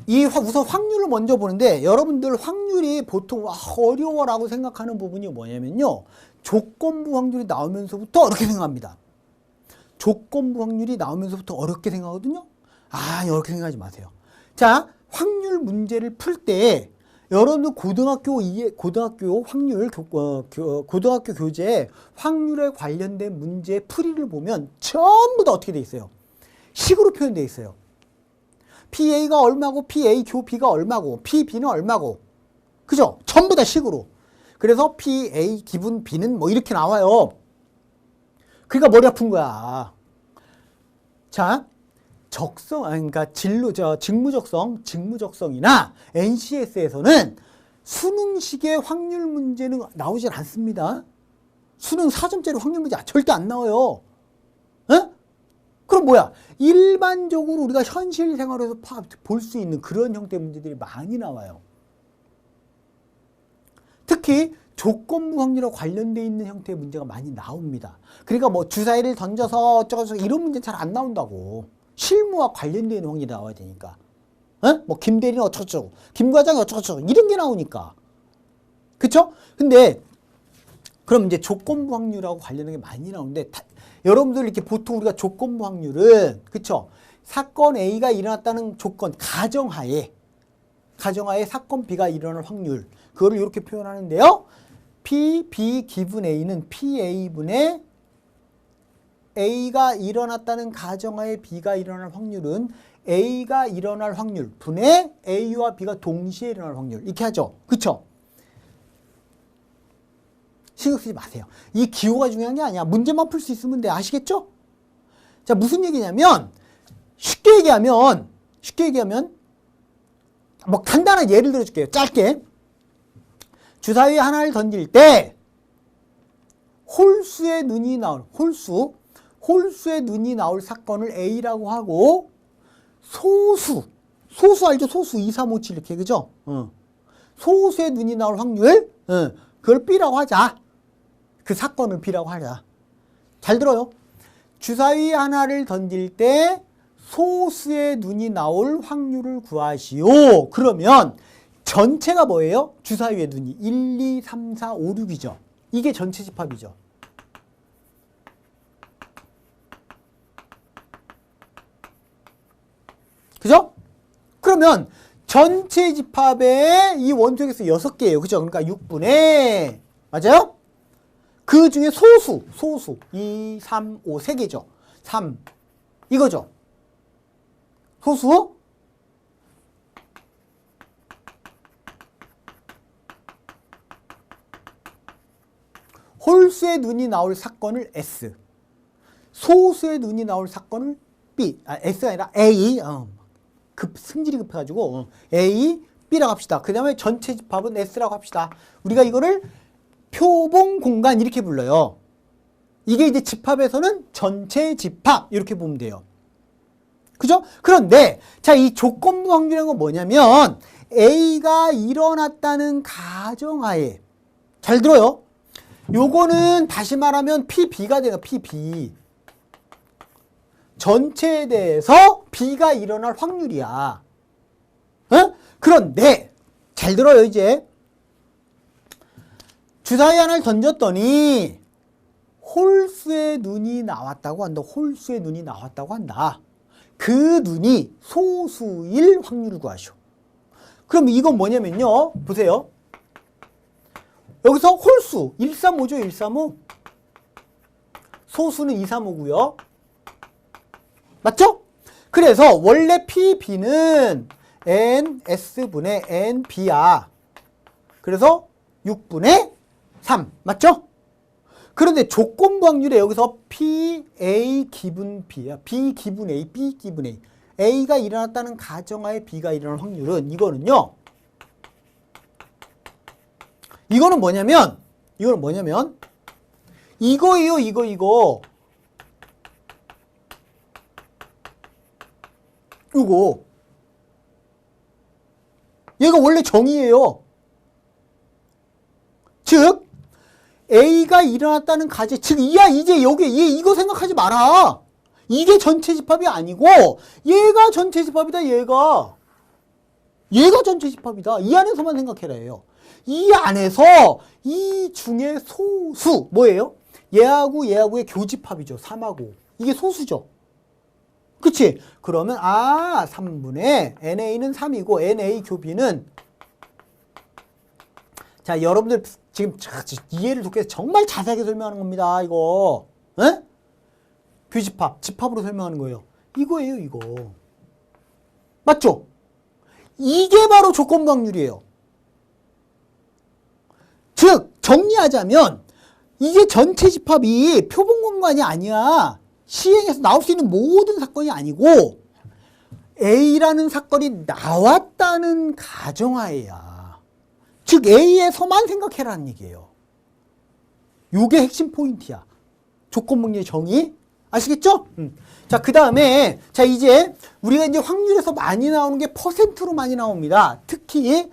우선 확률을 먼저 보는데, 여러분들 확률이 보통 어려워라고 생각하는 부분이 뭐냐면요. 조건부 확률이 나오면서부터 이렇게 생각합니다. 조건부 확률이 나오면서부터 어렵게 생각하거든요. 이렇게 생각하지 마세요. 자, 확률 문제를 풀 때, 여러분들 고등학교 확률, 고등학교 교재 확률에 관련된 문제 풀이를 보면 전부 다 어떻게 돼 있어요? 식으로 표현되어 있어요. PA가 얼마고, PA 교B가 얼마고, PB는 얼마고. 그죠? 전부 다 식으로. 그래서 PA 기분 B는 뭐 이렇게 나와요. 그러니까 머리 아픈 거야. 자, 그러니까 직무적성이나 NCS에서는 수능식의 확률 문제는 나오질 않습니다. 수능 4점짜리 확률 문제 절대 안 나와요. 에? 그럼 뭐야? 일반적으로 우리가 현실 생활에서 볼 수 있는 그런 형태의 문제들이 많이 나와요. 특히 조건부 확률과 관련되어 있는 형태의 문제가 많이 나옵니다. 그러니까 뭐 주사위를 던져서 어쩌고저쩌고 이런 문제 잘 안 나온다고. 실무와 관련되어 있는 확률이 나와야 되니까. 뭐 김대리는 어쩌고저쩌고, 김과장이 어쩌고저쩌고 이런 게 나오니까. 그쵸? 근데 그럼 이제 조건부 확률하고 관련된 게 많이 나오는데 여러분들 이렇게 보통 우리가 조건부 확률은 그쵸? 사건 A가 일어났다는 조건 가정하에 사건 B가 일어날 확률 그거를 이렇게 표현하는데요. P, B 기분 A는 PA분의 A가 일어났다는 가정하에 B가 일어날 확률은 A가 일어날 확률 분의 A와 B가 동시에 일어날 확률 이렇게 하죠. 그쵸? 신경 쓰지 마세요. 이 기호가 중요한 게 아니야. 문제만 풀 수 있으면 돼. 아시겠죠? 자, 무슨 얘기냐면 쉽게 얘기하면 뭐 간단한 예를 들어줄게요. 짧게. 주사위 하나를 던질 때 홀수의 눈이 나올 홀수의 눈이 나올 사건을 A라고 하고 소수 알죠? 소수 2, 3, 5, 7 이렇게 그죠? 소수의 눈이 나올 확률 그걸 B라고 하자. 그 사건을 B라고 하자. 잘 들어요. 주사위 하나를 던질 때 소수의 눈이 나올 확률을 구하시오. 그러면 전체가 뭐예요? 주사위의 눈이 1, 2, 3, 4, 5, 6이죠. 이게 전체 집합이죠. 그죠? 그러면 전체 집합에 이 원소개수 6개예요. 그죠? 그러니까 6분의 맞아요? 그 중에 소수 2, 3, 5, 3개죠. 3 이거죠. 소수 홀수의 눈이 나올 사건을 S, 소수의 눈이 나올 사건을 B, S가 아니라 A, 승질이 급해가지고 A, B라고 합시다. 그 다음에 전체 집합은 S라고 합시다. 우리가 이거를 표본 공간 이렇게 불러요. 이게 이제 집합에서는 전체 집합 이렇게 보면 돼요. 그죠? 그런데 자, 이 조건부 확률이라는 건 뭐냐면 A가 일어났다는 가정하에 잘 들어요. 요거는 다시 말하면 PB가 돼요. PB. 전체에 대해서 B가 일어날 확률이야. 그런데 잘 들어요. 이제 주사위 하나를 던졌더니 홀수의 눈이 나왔다고 한다. 홀수의 눈이 나왔다고 한다. 그 눈이 소수일 확률을 구하시오. 그럼 이건 뭐냐면요. 보세요. 여기서 홀수 135죠. 135. 소수는 235고요. 맞죠? 그래서 원래 PB는 NS분의 NB야. 그래서 6분의 3. 맞죠? 그런데 조건부 확률에 여기서 PA 기분 B야. B 기분 A, B 기분 A. A가 일어났다는 가정하에 B가 일어날 확률은 이거는 뭐냐면 이거예요. 이거. 이거. 얘가 원래 정의예요. 즉 A가 일어났다는 가정, 즉 이제 여기 이거 생각하지 마라. 이게 전체 집합이 아니고 얘가 전체 집합이다. 얘가 전체 집합이다. 이 안에서만 생각해라 해요. 이 안에서 이 중에 소수 뭐예요? 얘하고의 교집합이죠. 3하고. 이게 소수죠. 그치? 그러면 3분의 NA는 3이고 NA 교비는 자, 여러분들 지금 이해를 돕기 위해서 정말 자세하게 설명하는 겁니다. 이거. 교집합, 집합으로 설명하는 거예요. 이거예요, 이거. 맞죠? 이게 바로 조건부 확률이에요. 즉, 정리하자면 이게 전체 집합이 표본 공간이 아니야. 시행에서 나올 수 있는 모든 사건이 아니고 A라는 사건이 나왔다는 가정하에야. 즉 A에서만 생각해라는 얘기예요. 요게 핵심 포인트야. 조건분리의 정의. 아시겠죠? 자, 그 다음에 자, 이제 우리가 이제 확률에서 많이 나오는 게 퍼센트로 많이 나옵니다. 특히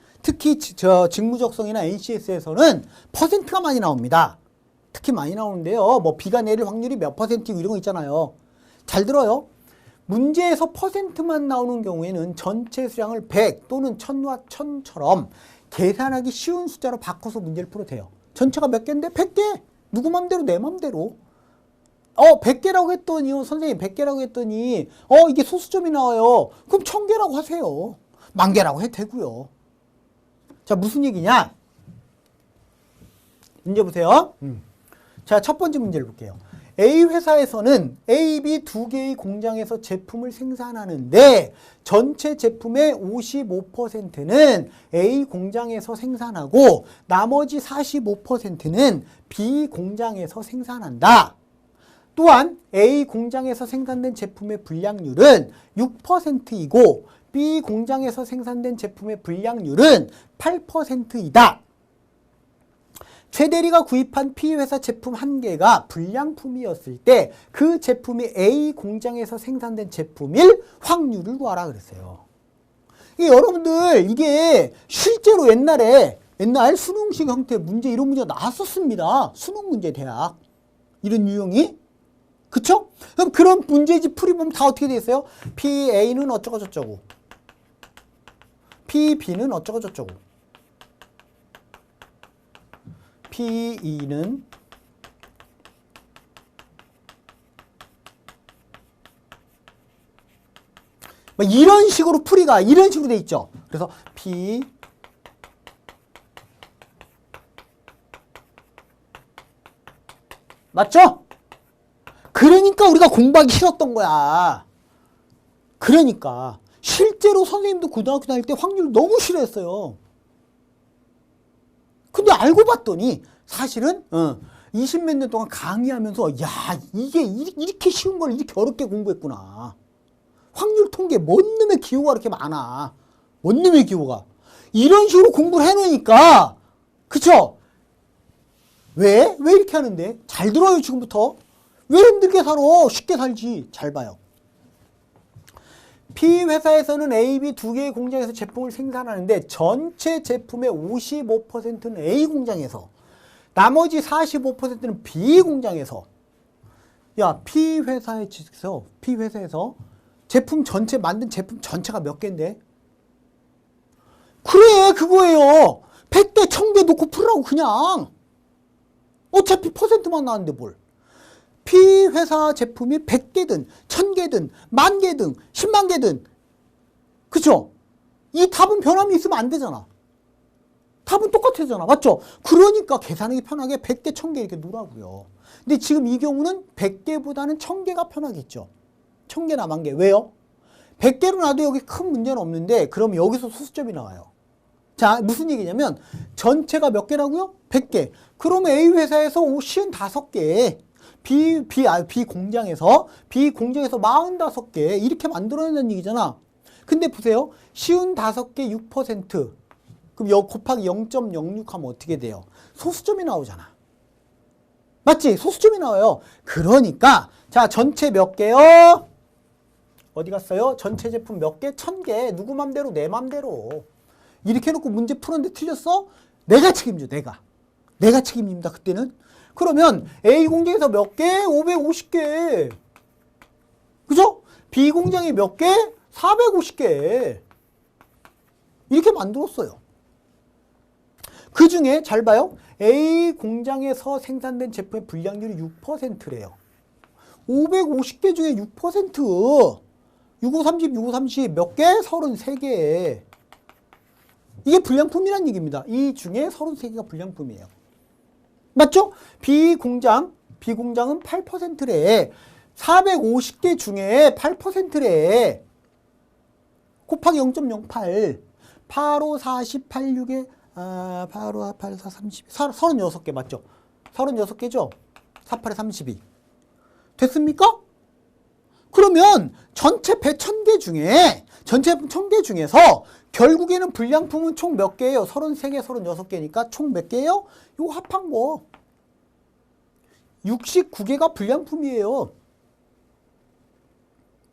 저 직무적성이나 NCS에서는 퍼센트가 많이 나옵니다. 특히 많이 나오는데요. 뭐 B가 내릴 확률이 몇 퍼센트고 이런 거 있잖아요. 잘 들어요. 문제에서 퍼센트만 나오는 경우에는 전체 수량을 100 또는 1000와 1000처럼 계산하기 쉬운 숫자로 바꿔서 문제를 풀어도 돼요. 전체가 몇 개인데? 100개. 누구 맘대로 내 맘대로. 100개라고 했더니요. 선생님 100개라고 했더니 이게 소수점이 나와요. 그럼 1000개라고 하세요. 10,000개라고 해도 되고요. 자, 무슨 얘기냐? 문제 보세요. 자, 첫 번째 문제를 볼게요. A 회사에서는 A, B 두 개의 공장에서 제품을 생산하는데 전체 제품의 55%는 A 공장에서 생산하고 나머지 45%는 B 공장에서 생산한다. 또한 A 공장에서 생산된 제품의 불량률은 6%이고 B 공장에서 생산된 제품의 불량률은 8%이다. 최대리가 구입한 P회사 제품 한 개가 불량품이었을 때 그 제품이 A 공장에서 생산된 제품일 확률을 구하라 그랬어요. 여러분들 이게 실제로 옛날 수능식 형태 문제 이런 문제가 나왔었습니다. 수능 문제 대학 이런 유형이. 그쵸? 그럼 그런 문제집 풀이보면 다 어떻게 돼 있어요? PA는 어쩌고 저쩌고 PB는 어쩌고 저쩌고 PE는 뭐 이런 식으로 풀이가 이런 식으로 돼 있죠. 그래서 P 맞죠? 그러니까 우리가 공부하기 싫었던 거야. 그러니까 실제로 선생님도 고등학교 다닐 때 확률 너무 싫어했어요. 근데 알고 봤더니 사실은 20몇 년 동안 강의하면서 야 이게 이렇게 쉬운 걸 이렇게 어렵게 공부했구나. 확률 통계 뭔 놈의 기호가 이렇게 많아. 뭔 놈의 기호가. 이런 식으로 공부를 해놓으니까 그쵸? 왜 이렇게 하는데? 잘 들어요 지금부터. 왜 힘들게 살아? 쉽게 살지. 잘 봐요. P회사에서는 A, B 두 개의 공장에서 제품을 생산하는데 전체 제품의 55%는 A 공장에서 나머지 45%는 B 공장에서 야 P회사에서 제품 전체 만든 제품 전체가 몇 개인데? 그래 그거예요. 100대 1000개 놓고 풀으라고 그냥. 어차피 퍼센트만 나왔는데 뭘. P회사 제품이 100개든 1000개든 10,000개든 100,000개든 그쵸? 이 답은 변함이 있으면 안 되잖아. 답은 똑같아잖아. 맞죠? 그러니까 계산하기 편하게 100개 1000개 이렇게 놓으라고요. 근데 지금 이 경우는 100개보다는 1000개가 편하겠죠. 1000개나 10,000개. 왜요? 100개로 놔도 여기 큰 문제는 없는데 그럼 여기서 소수점이 나와요. 자 무슨 얘기냐면 전체가 몇 개라고요? 100개. 그러면 A회사에서 55개 B 공장에서 45개 이렇게 만들어낸다는 얘기잖아. 근데 보세요. 55개 6% 그럼 곱하기 0.06 하면 어떻게 돼요? 소수점이 나오잖아. 맞지? 소수점이 나와요. 그러니까 자 전체 몇 개요? 어디 갔어요? 전체 제품 몇 개? 1000개. 누구 맘대로 내 맘대로. 이렇게 해놓고 문제 풀었는데 틀렸어? 내가 책임져. 내가 책임집니다. 그때는. 그러면 A 공장에서 몇 개? 550개. 그죠? B 공장이 몇 개? 450개. 이렇게 만들었어요. 그 중에 잘 봐요. A 공장에서 생산된 제품의 불량률이 6%래요. 550개 중에 6%. 6530, 6530 몇 개? 33개. 이게 불량품이란 얘기입니다. 이 중에 33개가 불량품이에요. 맞죠? B 공장은 8%래. 450개 중에 8%래. 곱하기 0.08. 85, 40, 86에 85, 84, 32. 36개 맞죠? 36개죠? 48에 32. 됐습니까? 그러면 전체 1000개 중에 전체 1000개 중에서 결국에는 불량품은 총 몇 개예요? 33개, 36개니까 총 몇 개예요? 이거 합한 거 69개가 불량품이에요.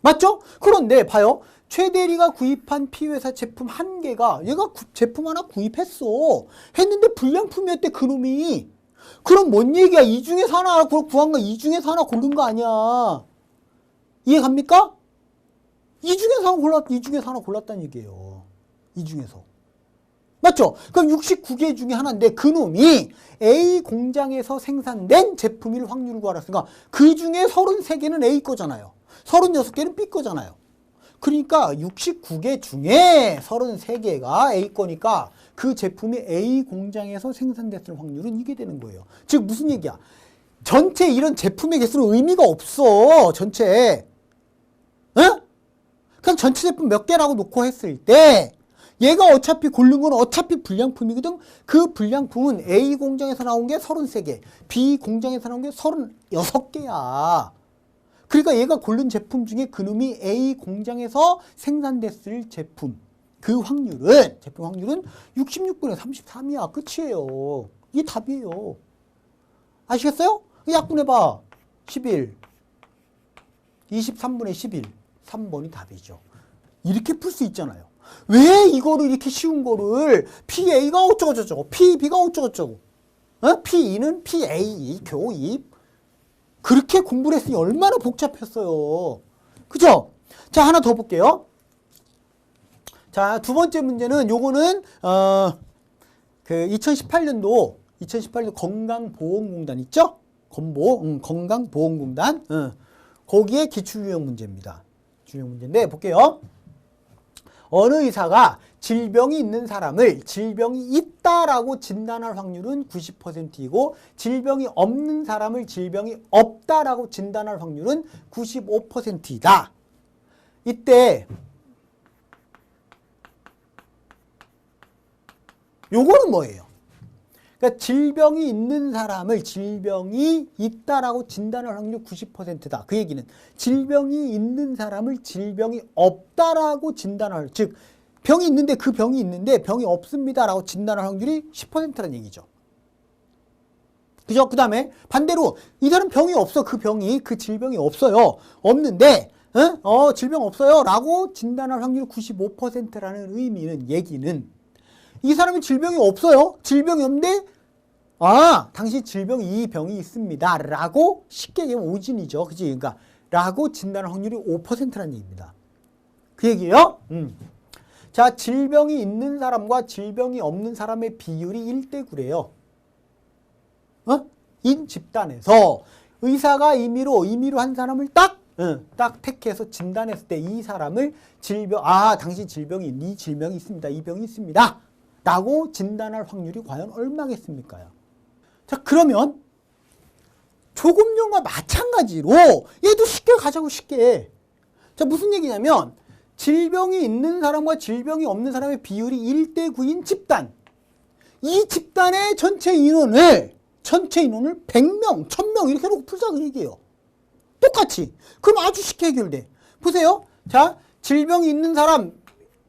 맞죠? 그런데 봐요. 최대리가 구입한 P회사 제품 한 개가 얘가 제품 하나 구입했어. 했는데 불량품이었대 그놈이. 그럼 뭔 얘기야? 이 중에서 하나 구한 거 이 중에서 하나 고른 거 아니야. 이해 갑니까? 이 중에서 하나 골랐다는 얘기예요. 이 중에서. 맞죠? 그럼 69개 중에 하나인데 그놈이 A 공장에서 생산된 제품일 확률을 구하랬으니까 그 중에 33개는 A 거잖아요. 36개는 B 거잖아요. 그러니까 69개 중에 33개가 A 거니까 그 제품이 A 공장에서 생산됐을 확률은 이게 되는 거예요. 즉 무슨 얘기야? 전체 이런 제품의 개수는 의미가 없어. 전체. 어? 그냥 전체 제품 몇 개라고 놓고 했을 때 얘가 어차피 고른 건 어차피 불량품이거든. 그 불량품은 A 공장에서 나온 게 33개, B 공장에서 나온 게 36개야. 그러니까 얘가 고른 제품 중에 그놈이 A 공장에서 생산됐을 제품 그 확률은 제품 확률은 66분의 33이야. 끝이에요. 이게 답이에요. 아시겠어요? 약분해봐. 11. 23분의 11. 3번이 답이죠. 이렇게 풀 수 있잖아요. 왜 이거를 이렇게 쉬운 거를 PA가 어쩌고저쩌고 PB가 어쩌고저쩌고 P2는 PA 교입 그렇게 공부를 했으니 얼마나 복잡했어요. 그죠? 자, 하나 더 볼게요. 자, 두 번째 문제는 요거는 그 2018년도 건강보험공단 있죠? 건강보험공단 거기에 기출유형 문제입니다. 유형 문제인데 볼게요. 어느 의사가 질병이 있는 사람을 질병이 있다라고 진단할 확률은 90%이고 질병이 없는 사람을 질병이 없다라고 진단할 확률은 95%이다. 이때 요거는 뭐예요? 그러니까 질병이 있는 사람을 질병이 있다라고 진단할 확률 90%다. 그 얘기는 질병이 있는 사람을 질병이 없다라고 진단할, 즉 병이 있는데 그 병이 있는데 병이 없습니다라고 진단할 확률이 10%라는 얘기죠. 그죠? 그 다음에 반대로 이 사람 병이 없어. 그 질병이 없어요. 없는데 질병 없어요 라고 진단할 확률이 95%라는 의미는 얘기는 이 사람이 질병이 없어요. 질병이 없는데 당신 이 병이 있습니다. 라고 쉽게 얘기하면 오진이죠. 그치? 그러니까 라고 진단할 확률이 5%라는 얘기입니다. 그 얘기예요. 자, 질병이 있는 사람과 질병이 없는 사람의 비율이 1대9래요. 인 집단에서 의사가 임의로 한 사람을 딱 택해서 진단했을 때 이 사람을 당신 네 질병이 있습니다. 이 병이 있습니다. 라고 진단할 확률이 과연 얼마겠습니까? 자, 그러면 조금전과 마찬가지로 얘도 쉽게 가자고 쉽게. 자, 무슨 얘기냐면 질병이 있는 사람과 질병이 없는 사람의 비율이 1대9인 집단. 이 집단의 전체 인원을 100명, 1000명 이렇게 해놓고 풀자 그 얘기예요. 똑같이. 그럼 아주 쉽게 해결돼. 보세요. 자, 질병이 있는 사람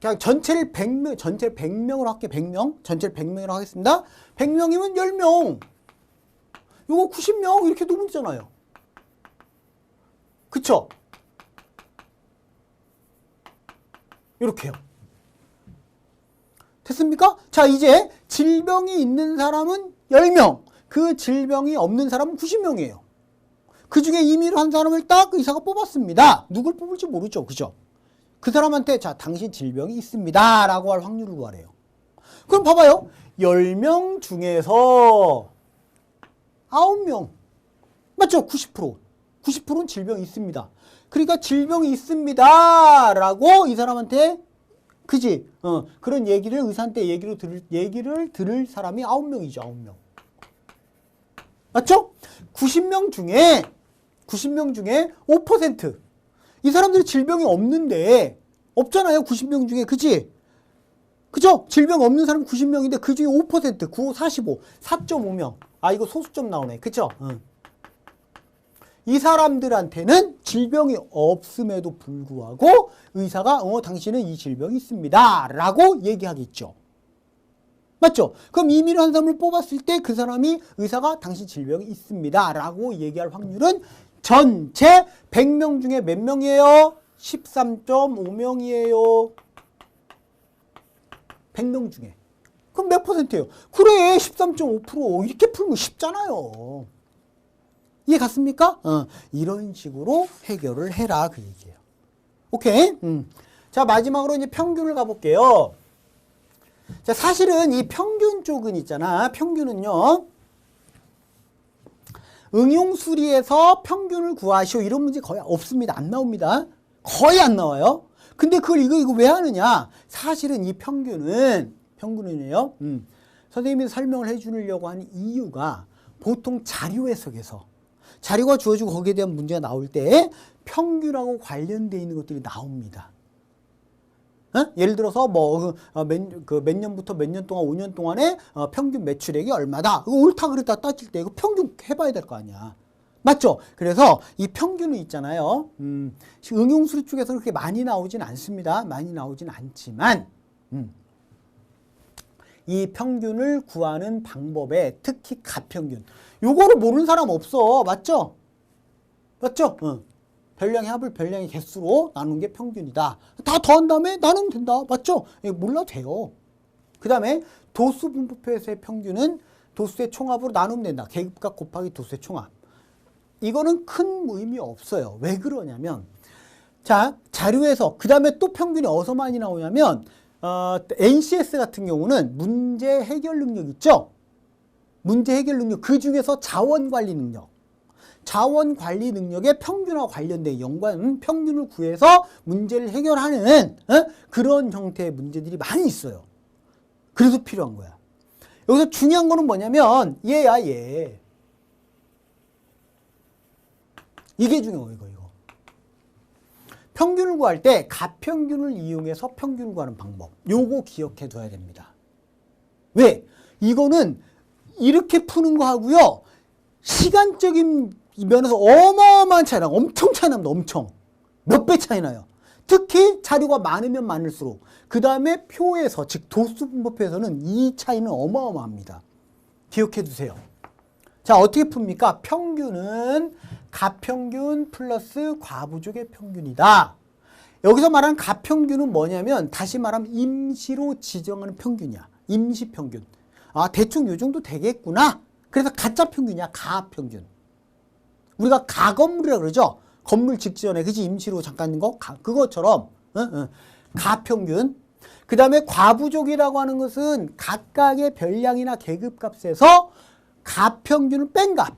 그냥 전체를 100명으로 할게. 100명. 전체를 100명으로 하겠습니다. 100명이면 10명. 요거 90명 이렇게 놓으면 되잖아요. 그쵸? 이렇게요. 됐습니까? 자, 이제 질병이 있는 사람은 10명. 그 질병이 없는 사람은 90명이에요. 그 중에 임의로 한 사람을 딱 의사가 뽑았습니다. 누굴 뽑을지 모르죠. 그죠? 그 사람한테 당신 질병이 있습니다. 라고 할 확률을 구하래요. 그럼 봐봐요. 10명 중에서 9명. 맞죠? 90%. 90%는 질병이 있습니다. 그러니까 질병이 있습니다. 라고 이 사람한테 그지? 그런 얘기를 의사한테 얘기를 들을 사람이 9명이죠. 9명. 맞죠? 90명 중에 5%. 이 사람들이 질병이 없는데 없잖아요. 90명 중에. 그치? 그죠? 질병 없는 사람 90명인데 그 중에 5%, 9, 45, 4.5명. 이거 소수점 나오네. 그쵸? 이 사람들한테는 질병이 없음에도 불구하고 의사가 당신은 이 질병이 있습니다. 라고 얘기하겠죠. 맞죠? 그럼 임의로 한 사람을 뽑았을 때 그 사람이 의사가 당신 질병이 있습니다. 라고 얘기할 확률은 전체 100명 중에 몇 명이에요? 13.5명이에요. 100명 중에. 그럼 몇 %예요? 그래, 13.5%. 이렇게 풀면 쉽잖아요. 이해 갔습니까? 이런 식으로 해결을 해라. 그 얘기예요. 오케이? 자, 마지막으로 이제 평균을 가볼게요. 자, 사실은 이 평균 쪽은 있잖아. 평균은요. 응용수리에서 평균을 구하시오. 이런 문제 거의 없습니다. 안 나옵니다. 거의 안 나와요. 근데 그걸 이거 왜 하느냐? 사실은 이 평균은요. 선생님이 설명을 해주려고 하는 이유가 보통 자료 해석에서 자료가 주어지고 거기에 대한 문제가 나올 때 평균하고 관련되어 있는 것들이 나옵니다. 예를 들어서 몇 년부터 몇 년 동안 5년 동안에 평균 매출액이 얼마다. 이거 옳다 그랬다 따질 때 이거 평균 해봐야 될 거 아니야. 맞죠? 그래서 이 평균은 있잖아요. 응용수리 쪽에서 그렇게 많이 나오진 않습니다. 많이 나오진 않지만 이 평균을 구하는 방법에 특히 값평균. 요거를 모르는 사람 없어. 맞죠? 맞죠? 별량의 합을 별량의 개수로 나누는 게 평균이다. 다 더한 다음에 나누면 된다. 맞죠? 이거 몰라도 돼요. 그 다음에 도수 분포표에서의 평균은 도수의 총합으로 나누면 된다. 계급값 곱하기 도수의 총합. 이거는 큰 의미 없어요. 왜 그러냐면 자, 자료에서 그 다음에 또 평균이 어디서 많이 나오냐면 NCS 같은 경우는 문제 해결 능력 있죠? 문제 해결 능력 그 중에서 자원관리 능력. 자원관리 능력의 평균과 관련된 연관 평균을 구해서 문제를 해결하는 그런 형태의 문제들이 많이 있어요. 그래서 필요한 거야. 여기서 중요한 거는 뭐냐면 얘야 얘. 이게 중요해요. 이거. 평균을 구할 때 값평균을 이용해서 평균을 구하는 방법. 요거 기억해 둬야 됩니다. 왜? 이거는 이렇게 푸는 거 하고요. 시간적인 면에서 어마어마한 차이 나. 엄청 차이 납니다. 엄청. 몇 배 차이 나요. 특히 자료가 많으면 많을수록. 그 다음에 표에서 즉 도수 분포표에서는 이 차이는 어마어마합니다. 기억해 두세요. 자, 어떻게 풉니까? 평균은 값평균 플러스 과부족의 평균이다. 여기서 말하는 값평균은 뭐냐면 다시 말하면 임시로 지정하는 평균이야. 임시평균. 아, 대충 요 정도 되겠구나. 그래서 가짜 평균이야. 가평균. 우리가 가건물이라고 그러죠. 건물 직전에 그지 임시로 잠깐 있는 거 그것처럼 가평균. 그 다음에 과부족이라고 하는 것은 각각의 별량이나 계급값에서 가평균을 뺀 값.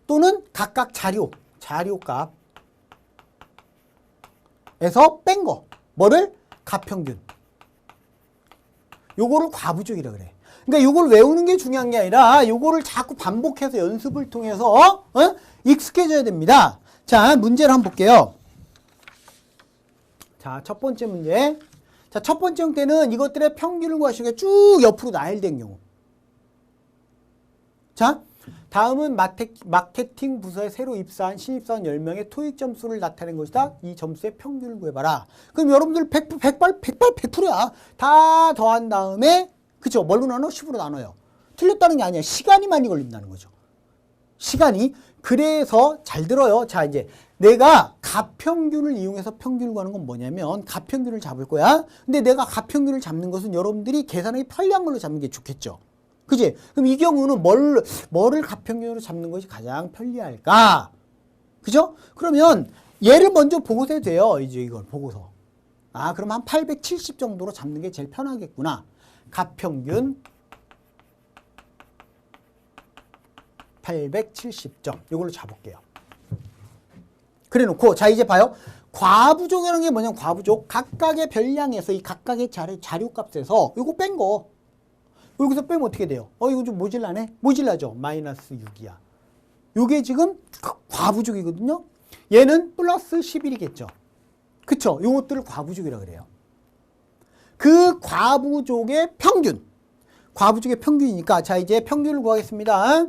또는 각각 자료값에서 뺀 거. 뭐를? 가평균. 요거를 과부족이라 그래. 그러니까 요걸 외우는 게 중요한 게 아니라 요거를 자꾸 반복해서 연습을 통해서 익숙해져야 됩니다. 자, 문제를 한번 볼게요. 자, 첫 번째 문제. 자, 첫 번째 형태는 이것들의 평균을 구하시고 쭉 옆으로 나열된 경우. 자, 다음은 마케팅 부서에 새로 입사한 신입사원 10명의 토익 점수를 나타낸 것이다. 이 점수의 평균을 구해봐라. 그럼 여러분들 100%야. 다 더한 다음에, 그쵸? 뭘로 나눠? 10으로 나눠요. 틀렸다는 게 아니야. 시간이 많이 걸린다는 거죠. 시간이. 그래서 잘 들어요. 자, 이제 내가 가평균을 이용해서 평균을 구하는 건 뭐냐면 가평균을 잡을 거야. 근데 내가 가평균을 잡는 것은 여러분들이 계산하기 편리한 걸로 잡는 게 좋겠죠. 그지? 그럼 이 경우는 뭐를 가평균으로 잡는 것이 가장 편리할까? 그죠? 그러면 얘를 먼저 보고서 해도 돼요. 이제 이걸 보고서. 아, 그럼 한 870 정도로 잡는 게 제일 편하겠구나. 가평균 870점. 이걸로 잡을게요. 그래 놓고, 자, 이제 봐요. 과부족이라는 게 뭐냐면 과부족. 각각의 별량에서 이 각각의 자료값에서 이거 뺀 거. 여기서 빼면 어떻게 돼요? 이거 좀 모질라네? 모질라죠? 마이너스 6이야. 요게 지금 과부족이거든요? 얘는 플러스 11이겠죠? 그쵸? 요것들을 과부족이라 그래요. 그 과부족의 평균. 과부족의 평균이니까, 자, 이제 평균을 구하겠습니다.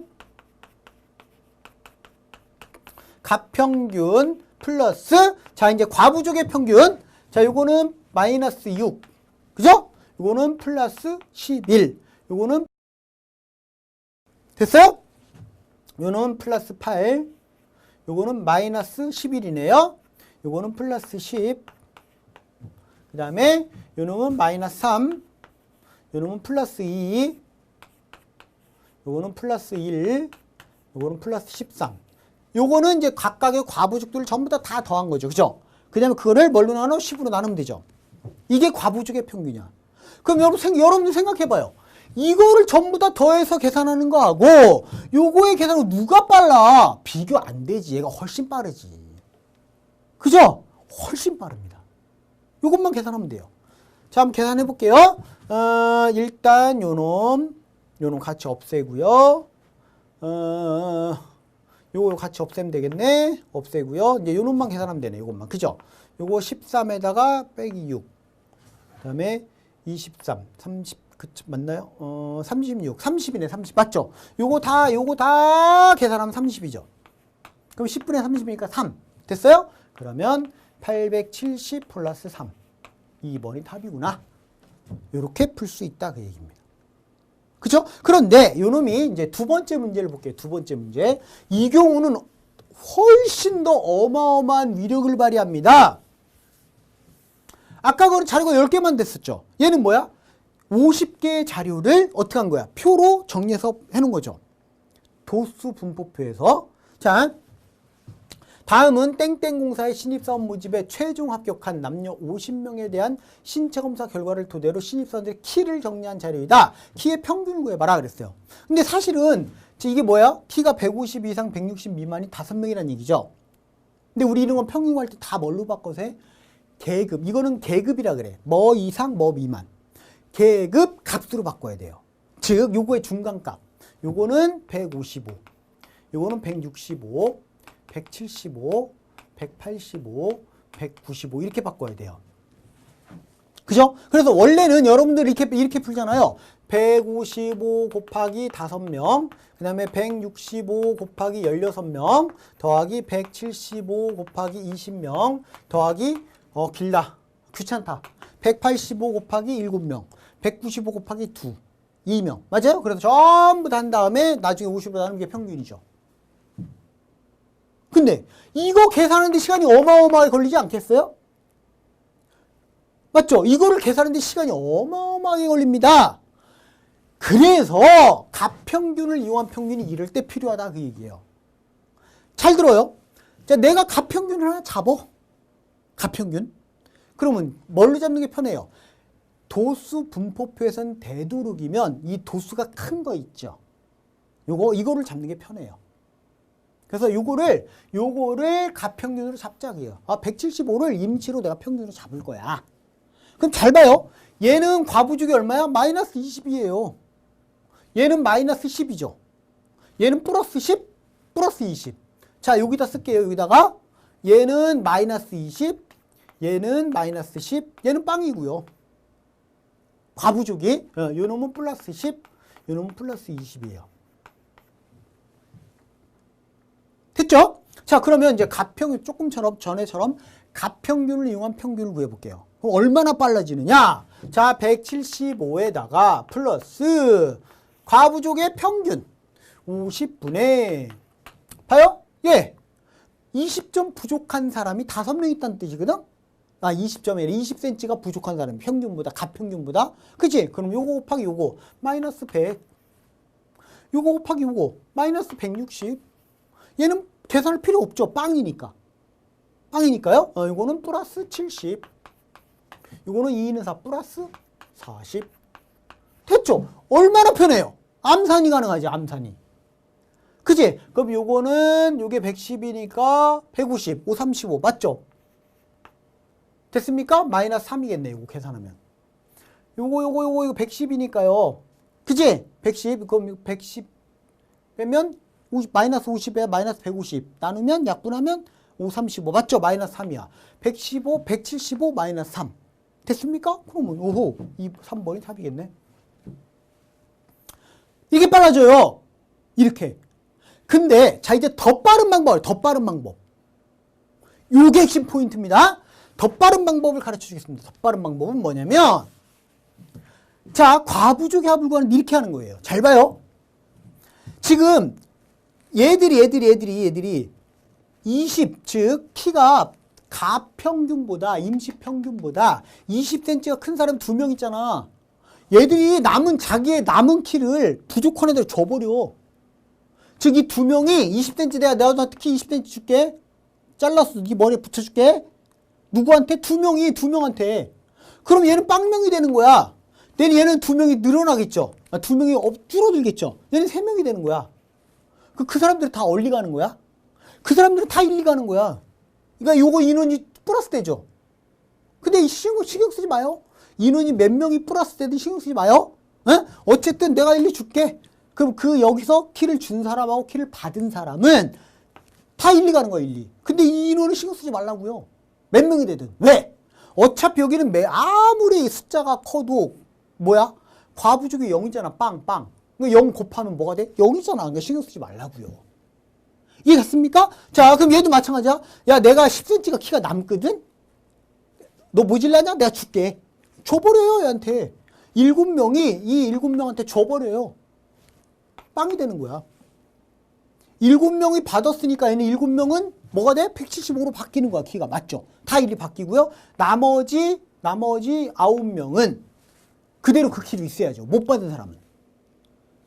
값평균 플러스, 자, 이제 과부족의 평균. 자, 요거는 마이너스 6. 그죠? 요거는 플러스 11. 요거는 됐어요? 요거는 플러스 8. 요거는 마이너스 11이네요. 요거는 플러스 10. 그 다음에 요놈은 마이너스 3. 요놈은 플러스 2. 요거는 플러스 1. 요거는 플러스 13. 요거는 이제 각각의 과부족들을 전부 다 더한 거죠. 그죠? 그 다음에 그거를 뭘로 나눠? 10으로 나누면 되죠. 이게 과부족의 평균이야. 그럼 여러분들 생각해봐요. 이거를 전부 다 더해서 계산하는 거하고 요거의 계산은 누가 빨라? 비교 안 되지. 얘가 훨씬 빠르지. 그죠? 훨씬 빠릅니다. 요것만 계산하면 돼요. 자, 한번 계산해 볼게요. 일단 요놈 같이 없애고요. 요거 같이 없애면 되겠네. 없애고요. 이제 요놈만 계산하면 되네. 요것만. 그죠? 요거 13에다가 빼기 6. 그 다음에 23, 30, 맞나요? 36, 30이네. 30 맞죠? 요거 다 계산하면 30이죠. 그럼 10분의 30이니까 3. 됐어요? 그러면 870 플러스 3. 2번이 답이구나. 이렇게 풀 수 있다 그 얘기입니다. 그죠? 그런데 요놈이 이제 두 번째 문제를 볼게요. 두 번째 문제. 이 경우는 훨씬 더 어마어마한 위력을 발휘합니다. 아까 그 자료가 10개만 됐었죠. 얘는 뭐야? 50개의 자료를 어떻게 한 거야? 표로 정리해서 해놓은 거죠. 도수 분포표에서. 자, 다음은 땡땡공사의 신입사원 모집에 최종 합격한 남녀 50명에 대한 신체검사 결과를 토대로 신입사원들의 키를 정리한 자료이다. 키의 평균을 구해봐라 그랬어요. 근데 사실은 이게 뭐야? 키가 150 이상 160 미만이 5명이라는 얘기죠. 근데 우리 이런 건 평균 구할 때 다 뭘로 바꿔서 해? 계급. 이거는 계급이라 그래. 뭐 이상 뭐 미만. 계급 값으로 바꿔야 돼요. 즉 요거의 중간값. 요거는 155. 요거는 165. 175, 185, 195 이렇게 바꿔야 돼요. 그죠? 그래서 원래는 여러분들 이렇게 풀잖아요. 155 곱하기 5명, 그 다음에 165 곱하기 16명, 더하기 175 곱하기 20명, 더하기, 길다. 귀찮다. 185 곱하기 7명, 195 곱하기 2명. 맞아요? 그래서 전부 다 한 다음에 나중에 50으로 나누는 게 평균이죠. 근데 이거 계산하는데 시간이 어마어마하게 걸리지 않겠어요? 맞죠? 이거를 계산하는데 시간이 어마어마하게 걸립니다. 그래서 값평균을 이용한 평균이 이럴 때 필요하다 그 얘기예요. 잘 들어요? 자, 내가 값평균을 하나 잡어. 값평균. 그러면 뭘로 잡는 게 편해요? 도수 분포표에선 되도록이면 이 도수가 큰 거 있죠. 이거를 잡는 게 편해요. 그래서 요거를 값평균으로 잡자고요. 175를 임시로 내가 평균으로 잡을 거야. 그럼 잘 봐요. 얘는 과부족이 얼마야? 마이너스 20이에요. 얘는 마이너스 10이죠. 얘는 플러스 10, 플러스 20. 자, 여기다 쓸게요. 여기다가 얘는 마이너스 20, 얘는 마이너스 10, 얘는 빵이고요. 과부족이 요 놈은 플러스 10, 요 놈은 플러스 20이에요. 됐죠? 자, 그러면 이제 값평균 조금 전에처럼 값평균을 이용한 평균을 구해볼게요. 그럼 얼마나 빨라지느냐? 자, 175에다가 플러스 과부족의 평균 50분의 봐요? 예. 20점 부족한 사람이 5명 있다는 뜻이거든? 20점이 아니라 20cm가 부족한 사람 평균보다 값평균보다 그치? 그럼 요거 곱하기 요거 마이너스 100 요거 곱하기 요거 마이너스 160 얘는 계산할 필요 없죠. 빵이니까. 빵이니까요. 이거는 플러스 70. 이거는 2, 2는 4 플러스 40. 됐죠? 얼마나 편해요. 암산이 가능하지. 암산이. 그치? 그럼 요거는 요게 110이니까 150, 5, 35 맞죠? 됐습니까? 마이너스 3이겠네. 요거 계산하면. 요거 110이니까요. 그치? 110. 그럼 110 빼면 마이너스 50에 마이너스 150 나누면 약분하면 5, 35 맞죠? 마이너스 3이야. 115, 175 마이너스 3 됐습니까? 그러면 오호 3번이 답이겠네. 이게 빨라져요. 이렇게. 근데 자 이제 더 빠른 방법 요게 핵심 포인트입니다. 더 빠른 방법을 가르쳐 주겠습니다. 더 빠른 방법은 뭐냐면 자 과부족의 합을 구하는 이렇게 하는 거예요. 잘 봐요. 지금 얘들이 20, 즉 키가 가평균보다 임시평균보다 20cm가 큰 사람 2명 있잖아. 얘들이 자기의 남은 키를 부족한 애들 줘버려. 즉 이 2명이 20cm 내가 너한테 키 20cm 줄게. 잘라서 네 머리에 붙여줄게. 누구한테? 2명한테. 그럼 얘는 빵명이 되는 거야. 얘는 2명이 늘어나겠죠. 2명이 줄어들겠죠. 얘는 3명이 되는 거야. 그 사람들은 다 얼리 가는 거야. 그 사람들은 다 일리 가는 거야. 그러니까 요거 인원이 플러스 되죠. 근데 신경 쓰지 마요. 인원이 몇 명이 플러스 되든 신경 쓰지 마요. 에? 어쨌든 내가 일리 줄게. 그럼 여기서 키를 준 사람하고 키를 받은 사람은 다 일리 가는 거야, 일리. 근데 이 인원은 신경 쓰지 말라고요. 몇 명이 되든. 왜? 어차피 여기는 아무리 숫자가 커도 뭐야? 과부족이 0이잖아. 빵. 0 곱하면 뭐가 돼? 0이잖아. 그러니까 신경 쓰지 말라고요. 이해갔습니까? 자, 그럼 얘도 마찬가지야. 야, 내가 10cm가 키가 남거든? 너 모질라냐? 내가 줄게. 줘버려요, 얘한테. 7명이 이 7명한테 줘버려요. 빵이 되는 거야. 7명이 받았으니까 얘는 7명은 뭐가 돼? 175로 바뀌는 거야, 키가. 맞죠? 다 일이 바뀌고요. 나머지 9명은 그대로 그 키로 있어야죠. 못 받은 사람은.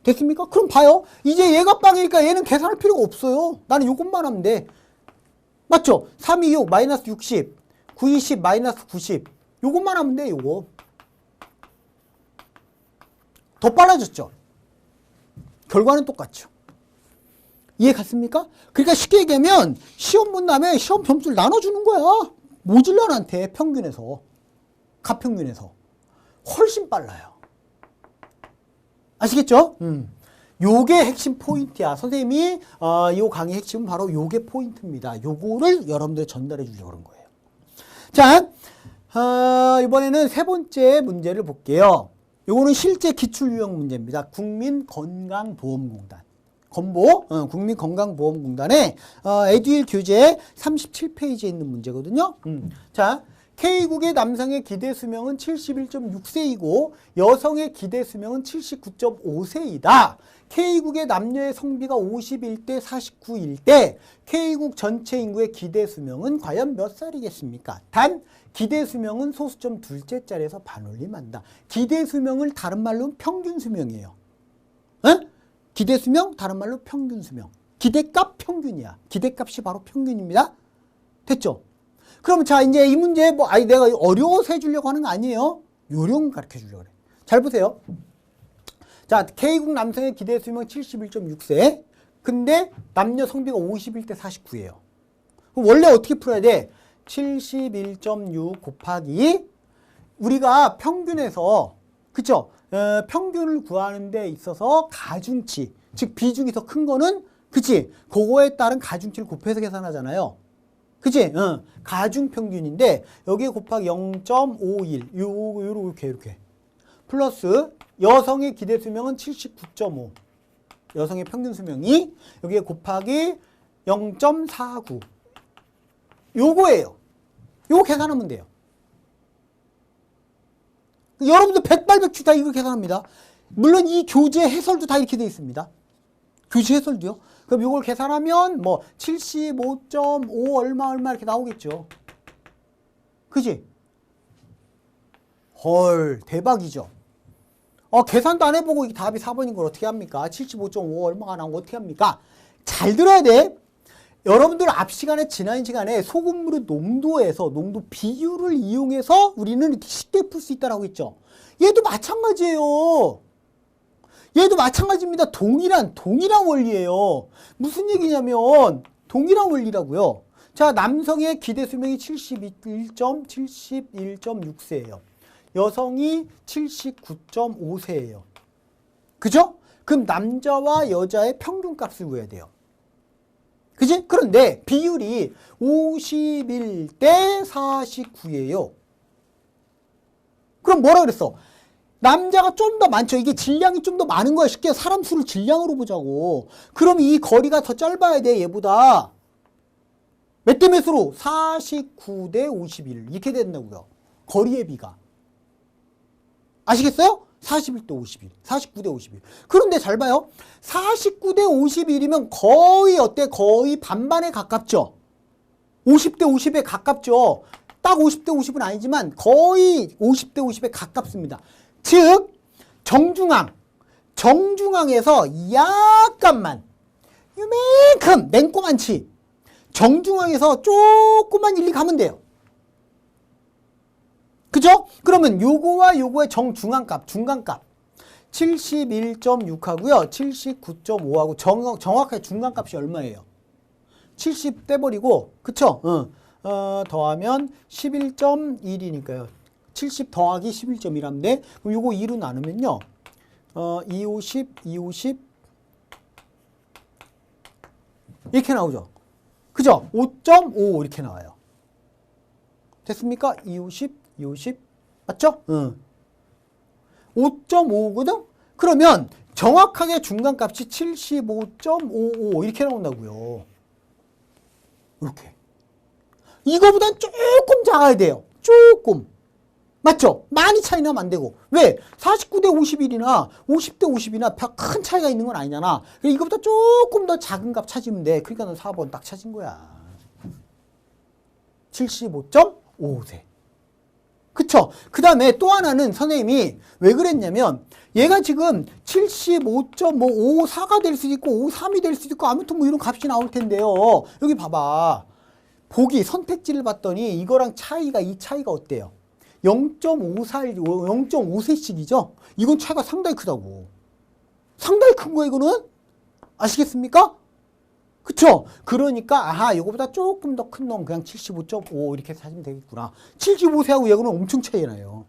됐습니까? 그럼 봐요. 이제 얘가 빵이니까 얘는 계산할 필요가 없어요. 나는 요것만 하면 돼. 맞죠? 3, 2, 6, 마이너스 60, 9, 2, 10, 마이너스 90. 요것만 하면 돼, 요거. 더 빨라졌죠? 결과는 똑같죠. 이해 갔습니까? 그러니까 쉽게 얘기하면 시험 본 다음에 시험 점수를 나눠주는 거야. 모질란한테 평균에서. 가평균에서. 훨씬 빨라요. 아시겠죠? 요게 핵심 포인트야. 선생님이 요 강의 핵심은 바로 요게 포인트입니다. 요거를 여러분들 전달해 주려고 그런 거예요. 자, 이번에는 세 번째 문제를 볼게요. 요거는 실제 기출유형 문제입니다. 국민건강보험공단. 건보, 국민건강보험공단의 에듀윌 교재 37페이지에 있는 문제거든요. 자, K국의 남성의 기대 수명은 71.6세이고 여성의 기대 수명은 79.5세이다. K국의 남녀의 성비가 51대 49일 때 K국 전체 인구의 기대 수명은 과연 몇 살이겠습니까? 단 기대 수명은 소수점 둘째 자리에서 반올림한다. 기대 수명을 다른 말로 평균 수명이에요. 에? 기대 수명 다른 말로 평균 수명. 기대값 평균이야. 기대값이 바로 평균입니다. 됐죠? 그럼 자 이제 이 문제 뭐 내가 어려워서 해주려고 하는 거 아니에요. 요령 가르쳐 주려고 그래. 잘 보세요. 자, K국 남성의 기대 수명 71.6세. 근데 남녀 성비가 51대 49예요. 그럼 원래 어떻게 풀어야 돼? 71.6 곱하기 우리가 평균에서 그쵸? 평균을 구하는 데 있어서 가중치, 즉 비중이 더 큰 거는 그치? 그거에 따른 가중치를 곱해서 계산하잖아요. 그치? 가중평균인데 여기에 곱하기 0.51 요렇게 플러스 여성의 기대 수명은 79.5 여성의 평균 수명이 여기에 곱하기 0.49 요거예요. 요거 계산하면 돼요. 여러분들 백발백중 다 이거 계산합니다. 물론 이 교재 해설도 다 이렇게 되어 있습니다. 교재 해설도요. 그럼 이걸 계산하면 뭐 75.5 얼마 이렇게 나오겠죠. 그지? 헐 대박이죠. 계산도 안 해보고 이 답이 4번인 걸 어떻게 합니까? 75.5 얼마가 나오고 어떻게 합니까? 잘 들어야 돼. 여러분들 앞 시간에 지난 시간에 소금물의 농도에서 농도 비율을 이용해서 우리는 이렇게 쉽게 풀 수 있다라고 했죠. 얘도 마찬가지예요. 얘도 마찬가지입니다. 동일한 원리예요. 무슨 얘기냐면 동일한 원리라고요. 자, 남성의 기대 수명이 71.6세예요. 여성이 79.5세예요. 그죠? 그럼 남자와 여자의 평균값을 구해야 돼요. 그지? 그런데 비율이 51대 49예요. 그럼 뭐라 그랬어? 남자가 좀 더 많죠. 이게 질량이 좀 더 많은 거야. 쉽게 사람 수를 질량으로 보자고. 그럼 이 거리가 더 짧아야 돼. 얘보다. 몇 대 몇으로? 49대 51. 이렇게 된다고요. 거리의 비가. 아시겠어요? 41대 51. 49대 51. 그런데 잘 봐요. 49대 51이면 거의 어때? 거의 반반에 가깝죠. 50대 50에 가깝죠. 딱 50대 50은 아니지만 거의 50대 50에 가깝습니다. 즉 정중앙에서 약간만 요만큼 냉꼬만치 정중앙에서 조금만 일리 가면 돼요. 그죠? 그러면 요거와 요거의 정중앙값, 중간값 71.6하고요. 79.5하고 정확하게 중간값이 얼마예요? 70 떼버리고 그쵸? 더하면 11.1이니까요. 70 더하기 11.1하면 돼. 그럼 요거 2로 나누면요. 250 이렇게 나오죠. 그죠? 5.5 이렇게 나와요. 됐습니까? 250 맞죠? 5.5거든? 그러면 정확하게 중간값이 75.55 이렇게 나온다고요. 이렇게. 이거보단 조금 작아야 돼요. 조금. 맞죠? 많이 차이 나면 안 되고. 왜? 49대 51이나 50대 50이나 큰 차이가 있는 건 아니잖아. 이거보다 조금 더 작은 값 찾으면 돼. 그러니까 너 4번 딱 찾은 거야. 75.5세. 그쵸? 그 다음에 또 하나는 선생님이 왜 그랬냐면 얘가 지금 75.54가 될 수도 있고 53이 될 수도 있고 아무튼 뭐 이런 값이 나올 텐데요. 여기 봐봐. 보기 선택지를 봤더니 이거랑 차이가 이 차이가 어때요? 0.5세씩이죠? 이건 차이가 상당히 크다고. 상당히 큰 거야, 이거는? 아시겠습니까? 그쵸? 그러니까, 아하, 이거보다 조금 더 큰 놈, 그냥 75.5 이렇게 찾으면 되겠구나. 75세하고 얘는 엄청 차이 나요.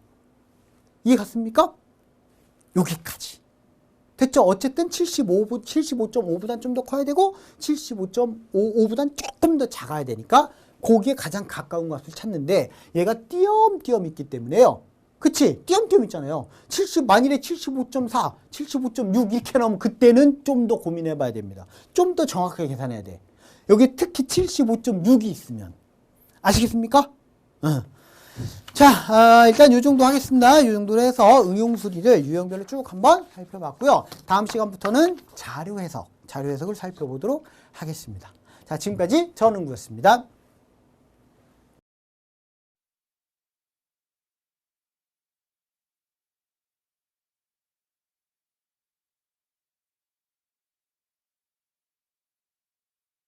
이해 갔습니까? 여기까지. 됐죠? 어쨌든 75.5보단 좀 더 커야 되고, 75.55보단 조금 더 작아야 되니까, 거기에 가장 가까운 값을 찾는데 얘가 띄엄띄엄 있기 때문에요. 그치? 띄엄띄엄 있잖아요. 만일에 75.4, 75.6 이렇게 나오면 그때는 좀 더 고민해 봐야 됩니다. 좀 더 정확하게 계산해야 돼. 여기 특히 75.6이 있으면. 아시겠습니까? 자, 일단 이 정도 하겠습니다. 이 정도로 해서 응용수리를 유형별로 쭉 한번 살펴봤고요. 다음 시간부터는 자료 해석을 살펴보도록 하겠습니다. 자, 지금까지 전응구였습니다.